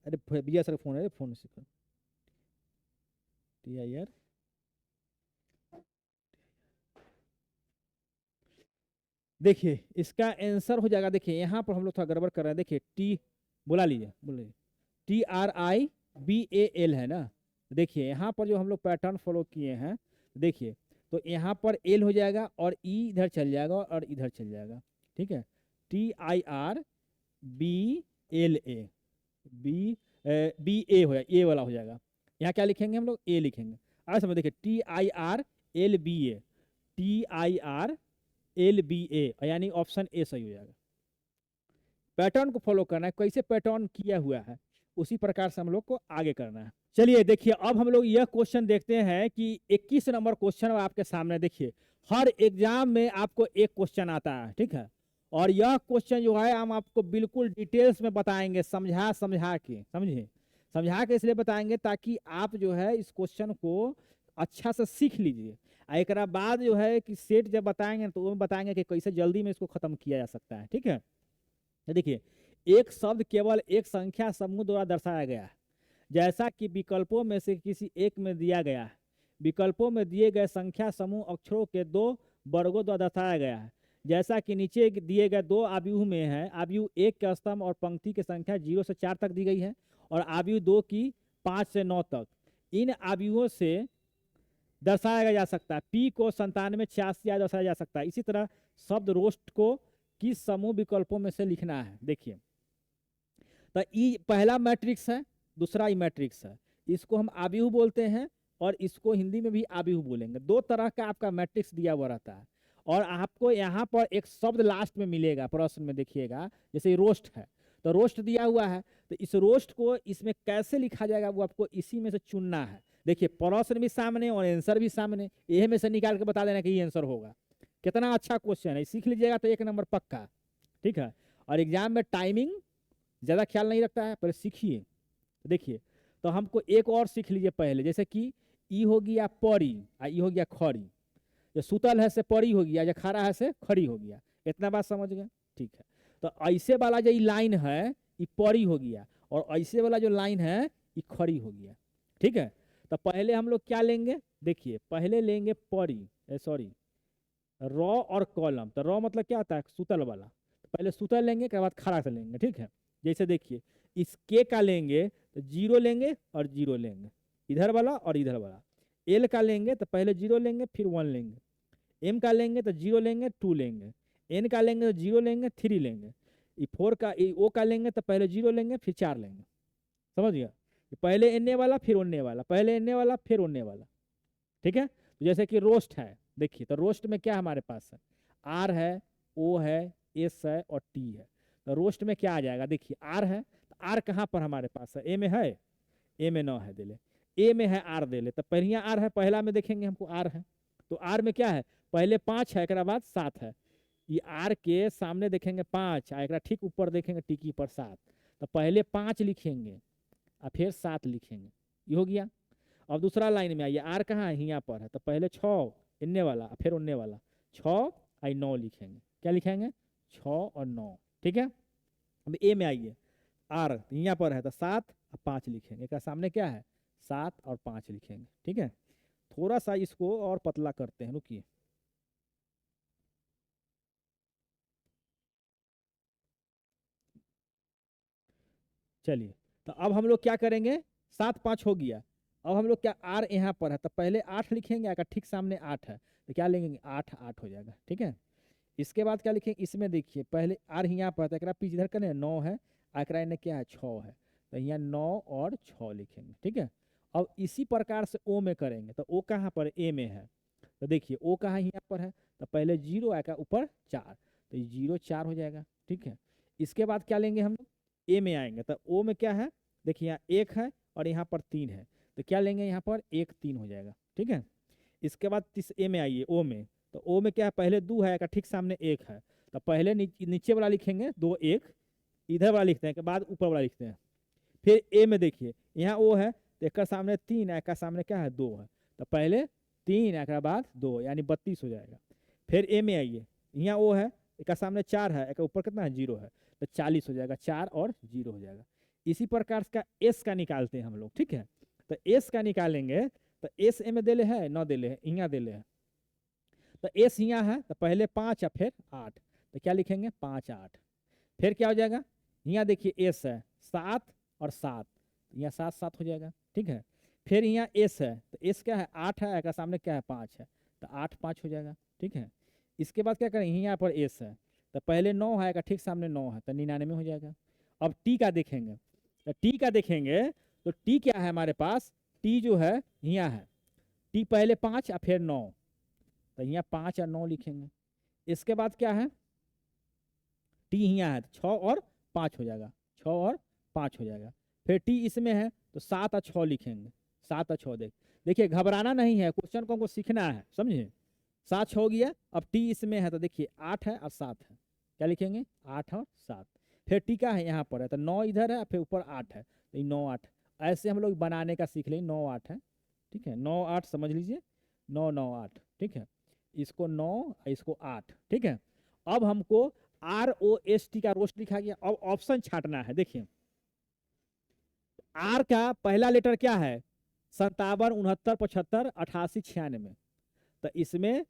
अरे भैया सर फोन है, फोन से TIR देखिए इसका आंसर हो जाएगा। देखिए यहाँ पर हम लोग थोड़ा गड़बड़ कर रहे हैं। देखिए टी बुला लीजिए, बोलिए TRIBAL है ना। देखिए यहाँ पर जो हम लोग पैटर्न फॉलो किए हैं, देखिए तो यहाँ पर एल हो जाएगा और ई इधर चल जाएगा और इधर चल जाएगा। ठीक है, TIRBLA BA हो जाएगा, ए वाला हो जाएगा। यहाँ क्या लिखेंगे हम लोग, ए लिखेंगे। आज समझ, देखिए TIRLBA यानी ऑप्शन ए सही हो जाएगा। पैटर्न को फॉलो करना है, कैसे पैटर्न किया हुआ है उसी प्रकार से हम लोग को आगे करना है। चलिए देखिए अब हम लोग यह क्वेश्चन देखते हैं कि 21 नंबर क्वेश्चन आपके सामने। देखिए हर एग्जाम में आपको एक क्वेश्चन आता है, ठीक है, और यह क्वेश्चन जो है हम आपको बिल्कुल डिटेल्स में बताएंगे, समझा समझा के, समझे, समझा के इसलिए बताएंगे ताकि आप जो है इस क्वेश्चन को अच्छा से सीख लीजिए। एक बाद जो है कि सेट जब बताएंगे तो वो बताएंगे कि कैसे जल्दी में इसको खत्म किया जा सकता है। ठीक है, देखिए एक शब्द केवल एक संख्या समूह द्वारा दर्शाया गया है, जैसा कि विकल्पों में से किसी एक में दिया गया है। विकल्पों में दिए गए संख्या समूह अक्षरों के दो वर्गों द्वारा दर्शाया गया है, जैसा कि नीचे दिए गए दो आव्यूह में है। आव्यूह 1 के स्तंभ और पंक्ति की संख्या 0 से 4 तक दी गई है और आव्यूह 2 की 5 से 9 तक। इन आव्यूहों से दर्शाया जा सकता है। पी को 97 86 दर्शाया जा सकता है। इसी तरह शब्द रोस्ट को किस समूह विकल्पों में से लिखना है। देखिए तो ई पहला मैट्रिक्स है, दूसरा ई मैट्रिक्स है। इसको हम आव्यूह बोलते हैं और इसको हिंदी में भी आव्यूह बोलेंगे। दो तरह का आपका मैट्रिक्स दिया हुआ रहता है और आपको यहाँ पर एक शब्द लास्ट में मिलेगा प्रश्न में। देखिएगा जैसे रोस्ट है तो रोस्ट दिया हुआ है, तो इस रोस्ट को इसमें कैसे लिखा जाएगा वो आपको इसी में से चुनना है। देखिए प्रश्न भी सामने और आंसर भी सामने, यही में से निकाल के बता देना कि ये आंसर होगा। कितना अच्छा क्वेश्चन है, सीख लीजिएगा तो 1 नंबर पक्का। ठीक है, और एग्जाम में टाइमिंग ज़्यादा ख्याल नहीं रखता है, पहले सीखिए। देखिए तो हमको एक और सीख लीजिए पहले, जैसे कि ई हो गया परी और ई हो गया खड़ी। जो सुतल है से परी हो गया, जो खड़ा है से खड़ी हो गया। इतना बात समझ गए, ठीक है। तो ऐसे वाला जो लाइन है ये परी हो गया और ऐसे वाला जो लाइन है ये खड़ी हो गया। ठीक है, तो पहले हम लोग क्या लेंगे, देखिए पहले लेंगे परी, सॉरी रॉ और कॉलम। तो रॉ मतलब क्या होता है, सुतल वाला। तो पहले सुतल लेंगे, के बाद खड़ा से लेंगे। ठीक है, जैसे देखिए इस के का लेंगे तो 0 लेंगे और 0 लेंगे, इधर वाला और इधर वाला। एल का लेंगे तो पहले 0 लेंगे फिर 1 लेंगे। एम का लेंगे तो 0 लेंगे 2 लेंगे। एन का लेंगे तो 0 लेंगे 3 लेंगे। ई 4 का ओ का लेंगे तो पहले 0 लेंगे फिर 4 लेंगे। समझ गया, पहले एनने वाला फिर ओनने वाला, पहले एनने वाला फिर ओनने वाला। ठीक है, तो जैसे कि रोस्ट है, देखिए तो रोस्ट में क्या हमारे पास है, आर है, ओ है, एस है और टी है। तो रोस्ट में क्या आ जाएगा, देखिए आर है, तो आर कहाँ पर हमारे पास है, ए में है, ए में 9 है, दे ले। ए में है आर, दे ले। तो पहले आर है, पहला में देखेंगे हमको आर है, तो आर में क्या है, पहले 5 है, एक बाद 7 है। ये आर के सामने देखेंगे 5, एक ठीक ऊपर देखेंगे टिकी पर 7। तो पहले 5 लिखेंगे और फिर 7 लिखेंगे, ये हो गया। अब दूसरा लाइन में आइए, आर कहाँ है, यहाँ पर है, तो पहले 6 इनने वाला फिर उनने वाला, 6 और 9 लिखेंगे। क्या लिखेंगे, 6 और 9। ठीक है, अब ए में आइए, आर यहाँ पर है तो 7 और 5 लिखेंगे। क्या सामने क्या है, 7 और 5 लिखेंगे। ठीक है, थोड़ा सा इसको और पतला करते हैं, रुकिए। चलिए तो अब हम लोग क्या करेंगे, 7 5 हो गया। अब हम लोग क्या, आर यहाँ पर है तो पहले 8 लिखेंगे, अगर ठीक सामने 8 है तो क्या लेंगे, 8 8 हो जाएगा। ठीक है, इसके बाद क्या लिखेंगे, इसमें देखिए पहले आर यहाँ पर है तो पीछे इधर करें 9 है, आकरा इन्हें क्या है 6 है, तो यहाँ 9 और 6 लिखेंगे। ठीक है, अब इसी प्रकार से ओ में करेंगे, तो ओ कहाँ पर, ए में है, तो देखिए ओ कहाँ यहाँ पर है, तो पहले 0 आएगा ऊपर 4, तो ये 0 4 हो जाएगा। ठीक है, इसके बाद क्या लेंगे हम लोग, ए में आएंगे, तो ओ में क्या है, देखिए यहाँ 1 है और यहाँ पर 3 है, तो क्या लेंगे यहाँ पर 1 3 हो जाएगा। ठीक है, इसके बाद ए में आइए, ओ में, तो ओ में क्या है, पहले 2 है, ठीक सामने 1 है, तो पहले नीचे वाला लिखेंगे 2 1, इधर वाला लिखते हैं, के बाद ऊपर वाला लिखते हैं। फिर ए में देखिए यहाँ ओ है, तो एक का सामने 3 है, एक का सामने क्या है 2 है, तो पहले 3 एक बाद 2 यानी 32 हो जाएगा। फिर ए में आइए, यहाँ ओ है, एक का सामने 4 है, एक ऊपर कितना है 0 है, तो 40 हो जाएगा, 4 और 0 हो जाएगा। इसी प्रकार का एस का निकालते हैं हम लोग। ठीक है, तो एस का निकालेंगे तो एस ए में देले है न देले है, यहाँ देले है। तो एस यहाँ है तो पहले 5 या फिर 8, तो क्या लिखेंगे 5 8। फिर क्या हो जाएगा, यहाँ देखिए एस है 7 और 7, यहाँ 7 7 हो जाएगा, ठीक है। फिर यहाँ एस है तो एस क्या है 8 है, का सामने क्या है 5 है, तो 8 5 हो जाएगा, ठीक है। इसके बाद क्या करेंगे, यहाँ पर एस है तो पहले 9 है, का ठीक सामने 9 है, तो 99 हो जाएगा। अब टी का देखेंगे, तो टी का देखेंगे तो टी क्या है हमारे पास, टी जो है यहाँ है, टी पहले 5 और फिर 9, तो यहाँ 5 और 9 लिखेंगे। इसके बाद क्या है, टी यहाँ है तो 6 और 5 हो जाएगा, 6 और 5 हो जाएगा। फिर टी इसमें है तो 7 और 6 लिखेंगे, 7 और 6 देखिए घबराना नहीं है, क्वेश्चन को हमको सीखना है, समझे। 7 6 हो गया। अब टी इसमें है तो देखिए 8 है और 7 है, क्या लिखेंगे 8 और 7। फिर टी का है यहाँ पर है तो 9 इधर है, फिर ऊपर 8 है, तो ये 9 8 ऐसे हम लोग बनाने का सीख लेंगे। 9 8 है, ठीक है, 9 8 समझ लीजिए, 9 9 8, ठीक है। इसको 9 इसको 8, ठीक है। अब हमको ROST का रोस्ट लिखा गया। अब ऑप्शन छांटना है, देखिए आर का पहला लेटर क्या है 57 69 75 88 96, तो इसमें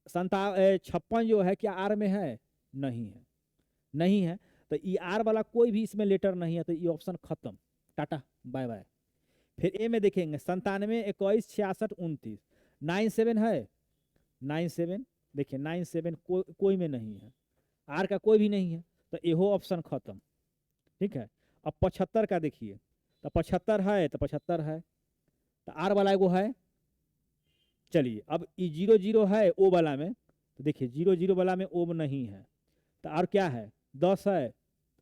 56 जो है क्या आर में है, नहीं है, नहीं है, तो ई आर वाला कोई भी इसमें लेटर नहीं है, तो ये ऑप्शन खत्म, टाटा बाय बाय। फिर ए में देखेंगे 97 21 66 29, 97 है, 97 देखिए 97 कोई में नहीं है, आर का कोई भी नहीं है, तो एहो ऑप्शन खत्म, ठीक है। अब 75 का देखिए, तो 75 है तो 75 है, तो आर वाला एगो है। चलिए अब ई 0 0 है ओ वाला में, तो देखिए 0 0 वाला में ओ नहीं है, तो आर क्या है 10 है,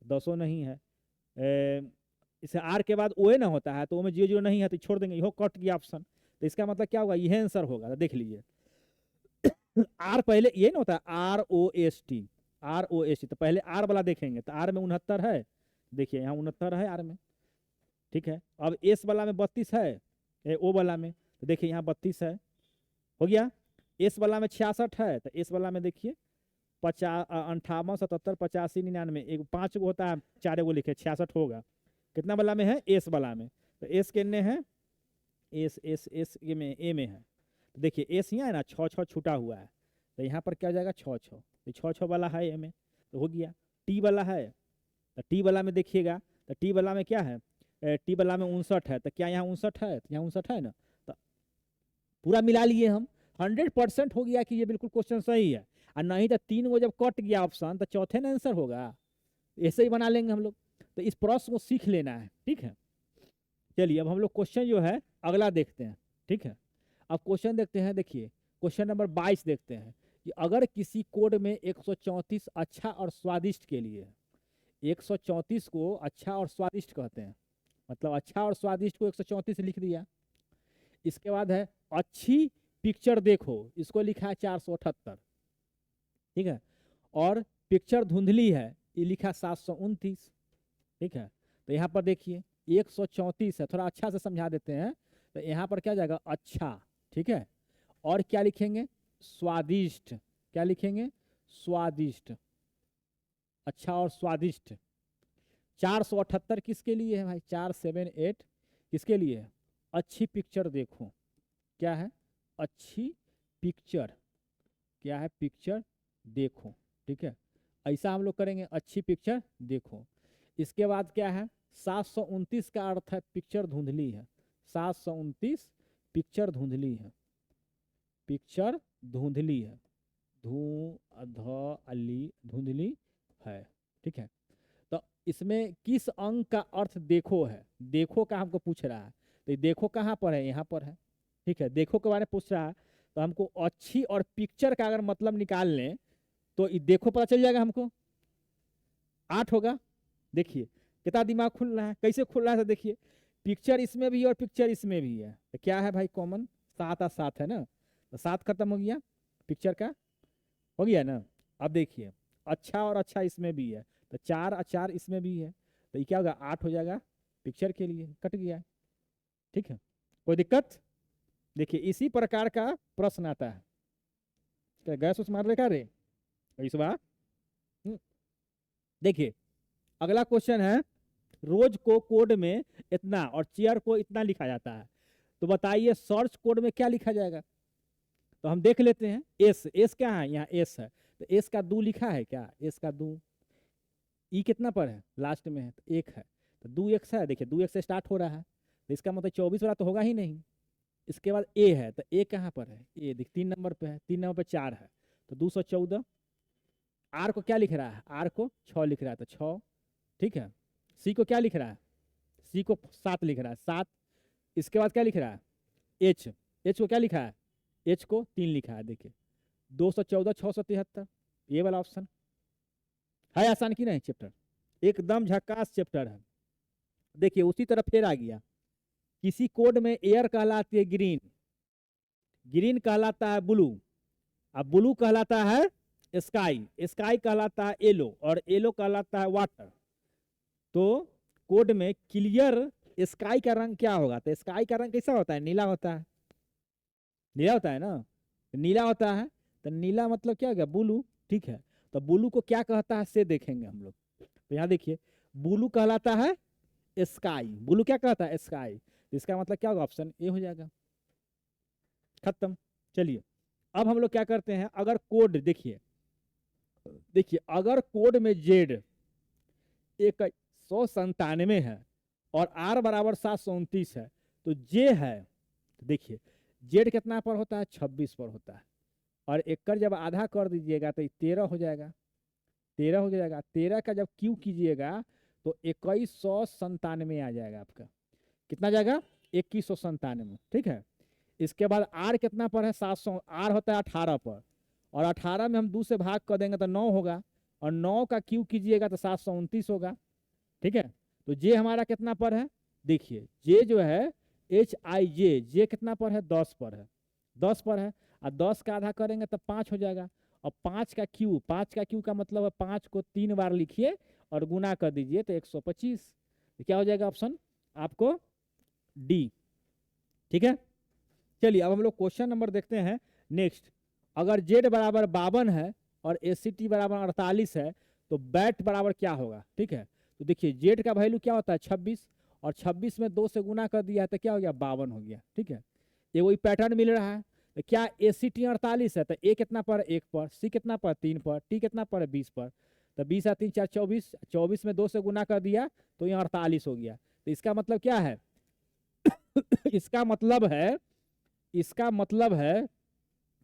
10 नहीं है। इसे आर के बाद ओ ना होता है तो ओ में 0 0 नहीं है, तो छोड़ देंगे, यहो कट गया ऑप्शन। तो इसका मतलब क्या होगा, यह आंसर होगा, तो देख लीजिए आर पहले ये ना होता है ROST, ROST, तो पहले आर वाला देखेंगे, तो आर में 69 है, देखिए यहाँ 69 है आर में, ठीक है। अब एस वाला में 32 है, ओ वाला में, तो देखिए यहाँ 32 है, हो गया। एस वाला में 66 है, तो एस वाला में देखिए 50 58 77 85 99, एक 5 गो होता है, 4 गो लिखे 66 होगा। कितना वाला में है, एस वाला में, तो एस कितने है, एस एस एस में ए में है, तो देखिए एस यहाँ है ना 6 6 छूटा हुआ है, तो यहाँ पर क्या हो जाएगा 6 6, तो 6 6 वाला है ए में, तो हो गया। टी वाला है, तो टी वाला में देखिएगा, तो टी वाला में क्या है, टी वाला में 59 है, तो क्या यहाँ 59 है, तो यहाँ 59 है ना, तो पूरा मिला लिए हम, 100% हो गया कि ये बिल्कुल क्वेश्चन सही है। और नहीं तो 3 गो जब कट गया ऑप्शन तो चौथे ना आंसर होगा, ऐसे ही बना लेंगे हम लोग। तो इस प्रोसेस को सीख लेना है, ठीक है। चलिए अब हम लोग क्वेश्चन जो है अगला देखते हैं, ठीक है। अब क्वेश्चन देखते हैं, देखिए क्वेश्चन नंबर 22 देखते हैं कि अगर किसी कोड में 134 अच्छा और स्वादिष्ट के लिए, 134 को अच्छा और स्वादिष्ट कहते हैं, मतलब अच्छा और स्वादिष्ट को 134 लिख दिया। इसके बाद है अच्छी पिक्चर देखो, इसको लिखा है 478, ठीक है। और पिक्चर धुंधली है, ये लिखा 729, ठीक है। तो यहाँ पर देखिए 134 है, थोड़ा अच्छा से समझा देते हैं, तो यहाँ पर क्या जाएगा अच्छा, ठीक है। और क्या लिखेंगे स्वादिष्ट, क्या लिखेंगे स्वादिष्ट, अच्छा और स्वादिष्ट। 478 किसके लिए है भाई, 478 किसके लिए है, अच्छी पिक्चर देखो, क्या है अच्छी पिक्चर, क्या है पिक्चर देखो, ठीक है। ऐसा हम लोग करेंगे अच्छी पिक्चर देखो। इसके बाद क्या है 729 का अर्थ है पिक्चर धुंधली है, 729 पिक्चर धुंधली है, पिक्चर धुंधली है, धुंधली है, ठीक है। तो इसमें किस अंक का अर्थ देखो है, देखो का हमको पूछ रहा है, तो देखो कहाँ पर है, यहाँ पर है, ठीक है। देखो के बारे में पूछ रहा है, तो हमको अच्छी और पिक्चर का अगर मतलब निकाल लें तो देखो पता चल जाएगा हमको, 8 होगा। देखिए कितना दिमाग खुल रहा है, कैसे खुल रहा है, तो देखिए पिक्चर इसमें भी है और पिक्चर इसमें भी है, तो क्या है भाई कॉमन, 7 और 7 है ना, तो 7 खत्म हो गया, पिक्चर का हो गया ना। अब देखिए अच्छा और अच्छा इसमें भी है, तो 4 और 4 इसमें भी है, तो ये क्या होगा 8 हो जाएगा पिक्चर के लिए, कट गया, ठीक है। कोई दिक्कत, देखिए इसी प्रकार का प्रश्न आता है, क्या गैस उस मार लेगा रे इस बार। देखिए अगला क्वेश्चन है, रोज को कोड में इतना और चेयर को इतना लिखा जाता है, तो बताइए सर्च कोड में क्या लिखा जाएगा। तो हम देख लेते हैं। एस, एस क्या है, यहाँ एस है, तो एस का 2 लिखा है क्या, एस का 2। ई कितना पर है, लास्ट में है, तो 1 है, तो 2x है। देखिए 2x से स्टार्ट हो रहा है, तो इसका मतलब 24 वाला तो होगा ही नहीं। इसके बाद ए है, तो ए कहाँ पर है, ए देख 3 नंबर पे है, 3 नंबर पे 4 है, तो 214। आर को क्या लिख रहा है, आर को 6 लिख रहा है, तो 6, ठीक है। सी को क्या लिख रहा है, सी को 7 लिख रहा है, 7। इसके बाद क्या लिख रहा है, एच, एच को क्या लिखा है, एच को 3 लिखा है। देखिए 214 673, ये वाला ऑप्शन है। आसान की नहीं चैप्टर, एकदम झकास चैप्टर है। देखिए उसी तरह फिर आ गया, किसी कोड में एयर कहलाती है ग्रीन, ग्रीन कहलाता है ब्लू, अब ब्लू कहलाता है स्काई, स्काई कहलाता है येलो, और येलो कहलाता है वाटर। तो कोड में क्लियर स्काई का रंग क्या होगा, तो स्काई का रंग कैसा होता है, नीला होता है, नीला होता है ना, तो नीला होता है, तो नीला मतलब क्या हो गया, ब्लू, ठीक है। तो ब्लू को क्या कहता है से देखेंगे हम लोग। तो यहाँ देखिए ब्लू कहलाता है स्काई, ब्लू क्या कहता है, स्काई, इसका मतलब क्या होगा, ऑप्शन ए हो जाएगा, खत्म। चलिए अब हम लोग क्या करते हैं, अगर कोड देखिए, देखिए अगर कोड में जेड 197 है और आर बराबर 729 है, तो जे है, तो देखिए जेड कितना पर होता है, 26 पर होता है, और एक कर जब आधा कर दीजिएगा तो 13 हो जाएगा, 13 हो जाएगा। 13 का जब क्यू कीजिएगा तो 2197 आ जाएगा आपका, कितना जाएगा, 2197, ठीक है। इसके बाद आर कितना पर है, 700, आर होता है 18 पर, और 18 में हम 2 से भाग कर देंगे तो 9 होगा, और 9 का क्यू कीजिएगा तो 729 होगा, ठीक है। तो जे हमारा कितना पर है, देखिए जे जो है HIJ, जे कितना पर है, 10 पर है, 10 पर है, और 10 का आधा करेंगे तो 5 हो जाएगा, और 5 का क्यू, 5 का क्यू का मतलब है 5 को 3 बार लिखिए और गुना कर दीजिए तो 125, तो क्या हो जाएगा ऑप्शन आपको डी, ठीक है। चलिए अब हम लोग क्वेश्चन नंबर देखते हैं नेक्स्ट। अगर जेड बराबर 52 है और एसीटी बराबर 48 है तो बैट बराबर क्या होगा, ठीक है। तो देखिए जेड का वैल्यू क्या होता है 26, और 26 में 2 से गुना कर दिया है तो क्या हो गया 52 हो गया, ठीक है। ये वही पैटर्न मिल रहा है। तो क्या एसीटी 48 है तो ए कितना पर 1 पर, सी कितना पर 3 पर, टी कितना पर 20 पर, तो 20 या 3 4 24, 24 में 2 से गुना कर दिया तो ये 48 हो गया। तो इसका मतलब क्या है इसका मतलब है, इसका मतलब है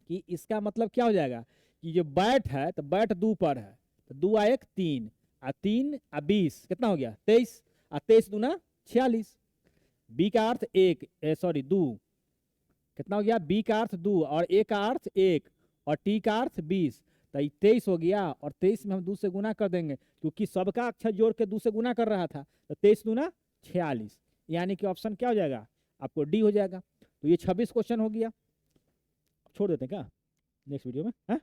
कि इसका मतलब क्या हो जाएगा कि जो बैट है तो बैट 2 पर है, तो 2 आ 1 3, आ 3 आ 20 कितना हो गया 23, आ 23 दूना 46, बी का अर्थ 1 सॉरी 2 कितना हो गया, बी का अर्थ 2 और ए का अर्थ 1 और टी का अर्थ 20, तो 23 हो गया, और 23 में हम 2 से गुना कर देंगे क्योंकि सबका अक्षर जोड़ के 2 से गुना कर रहा था, तो 23 दूना 46, यानी कि ऑप्शन क्या हो जाएगा आपको डी हो जाएगा। तो ये 26 क्वेश्चन हो गया, छोड़ देते हैं क्या नेक्स्ट वीडियो में, है?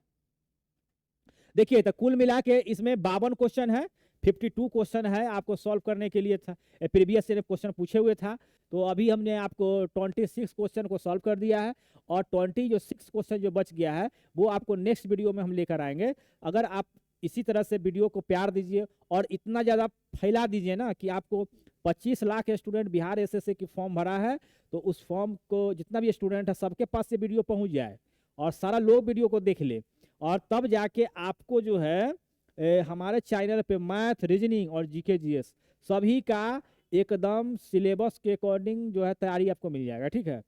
देखिए तो कुल मिला के इसमें 52 क्वेश्चन है, 52 क्वेश्चन है आपको सॉल्व करने के लिए था, प्रीवियस ईयर क्वेश्चन पूछे हुए था, तो अभी हमने आपको 26 क्वेश्चन को सॉल्व कर दिया है, और 26 क्वेश्चन जो बच गया है वो आपको नेक्स्ट वीडियो में हम लेकर आएंगे। अगर आप इसी तरह से वीडियो को प्यार दीजिए और इतना ज़्यादा फैला दीजिए ना कि आपको 25 लाख स्टूडेंट बिहार एसएससी की फॉर्म भरा है, तो उस फॉर्म को जितना भी स्टूडेंट है सबके पास ये वीडियो पहुँच जाए और सारा लोग वीडियो को देख ले, और तब जाके आपको जो है हमारे चैनल पे मैथ, रीजनिंग और जीके जीएस सभी का एकदम सिलेबस के अकॉर्डिंग जो है तैयारी आपको मिल जाएगा, ठीक है।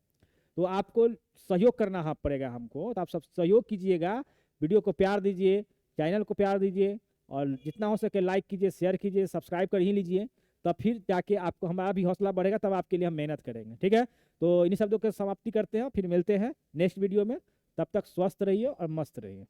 तो आपको सहयोग करना पड़ेगा हमको, तो आप सब सहयोग कीजिएगा, वीडियो को प्यार दीजिए, चैनल को प्यार दीजिए, और जितना हो सके लाइक कीजिए, शेयर कीजिए, सब्सक्राइब कर ही लीजिए, तब फिर जाके आपको हमारा भी हौसला बढ़ेगा, तब आपके लिए हम मेहनत करेंगे, ठीक है। तो इन्हीं शब्दों की समाप्ति करते हैं, फिर मिलते हैं नेक्स्ट वीडियो में, तब तक स्वस्थ रहिए और मस्त रहिए।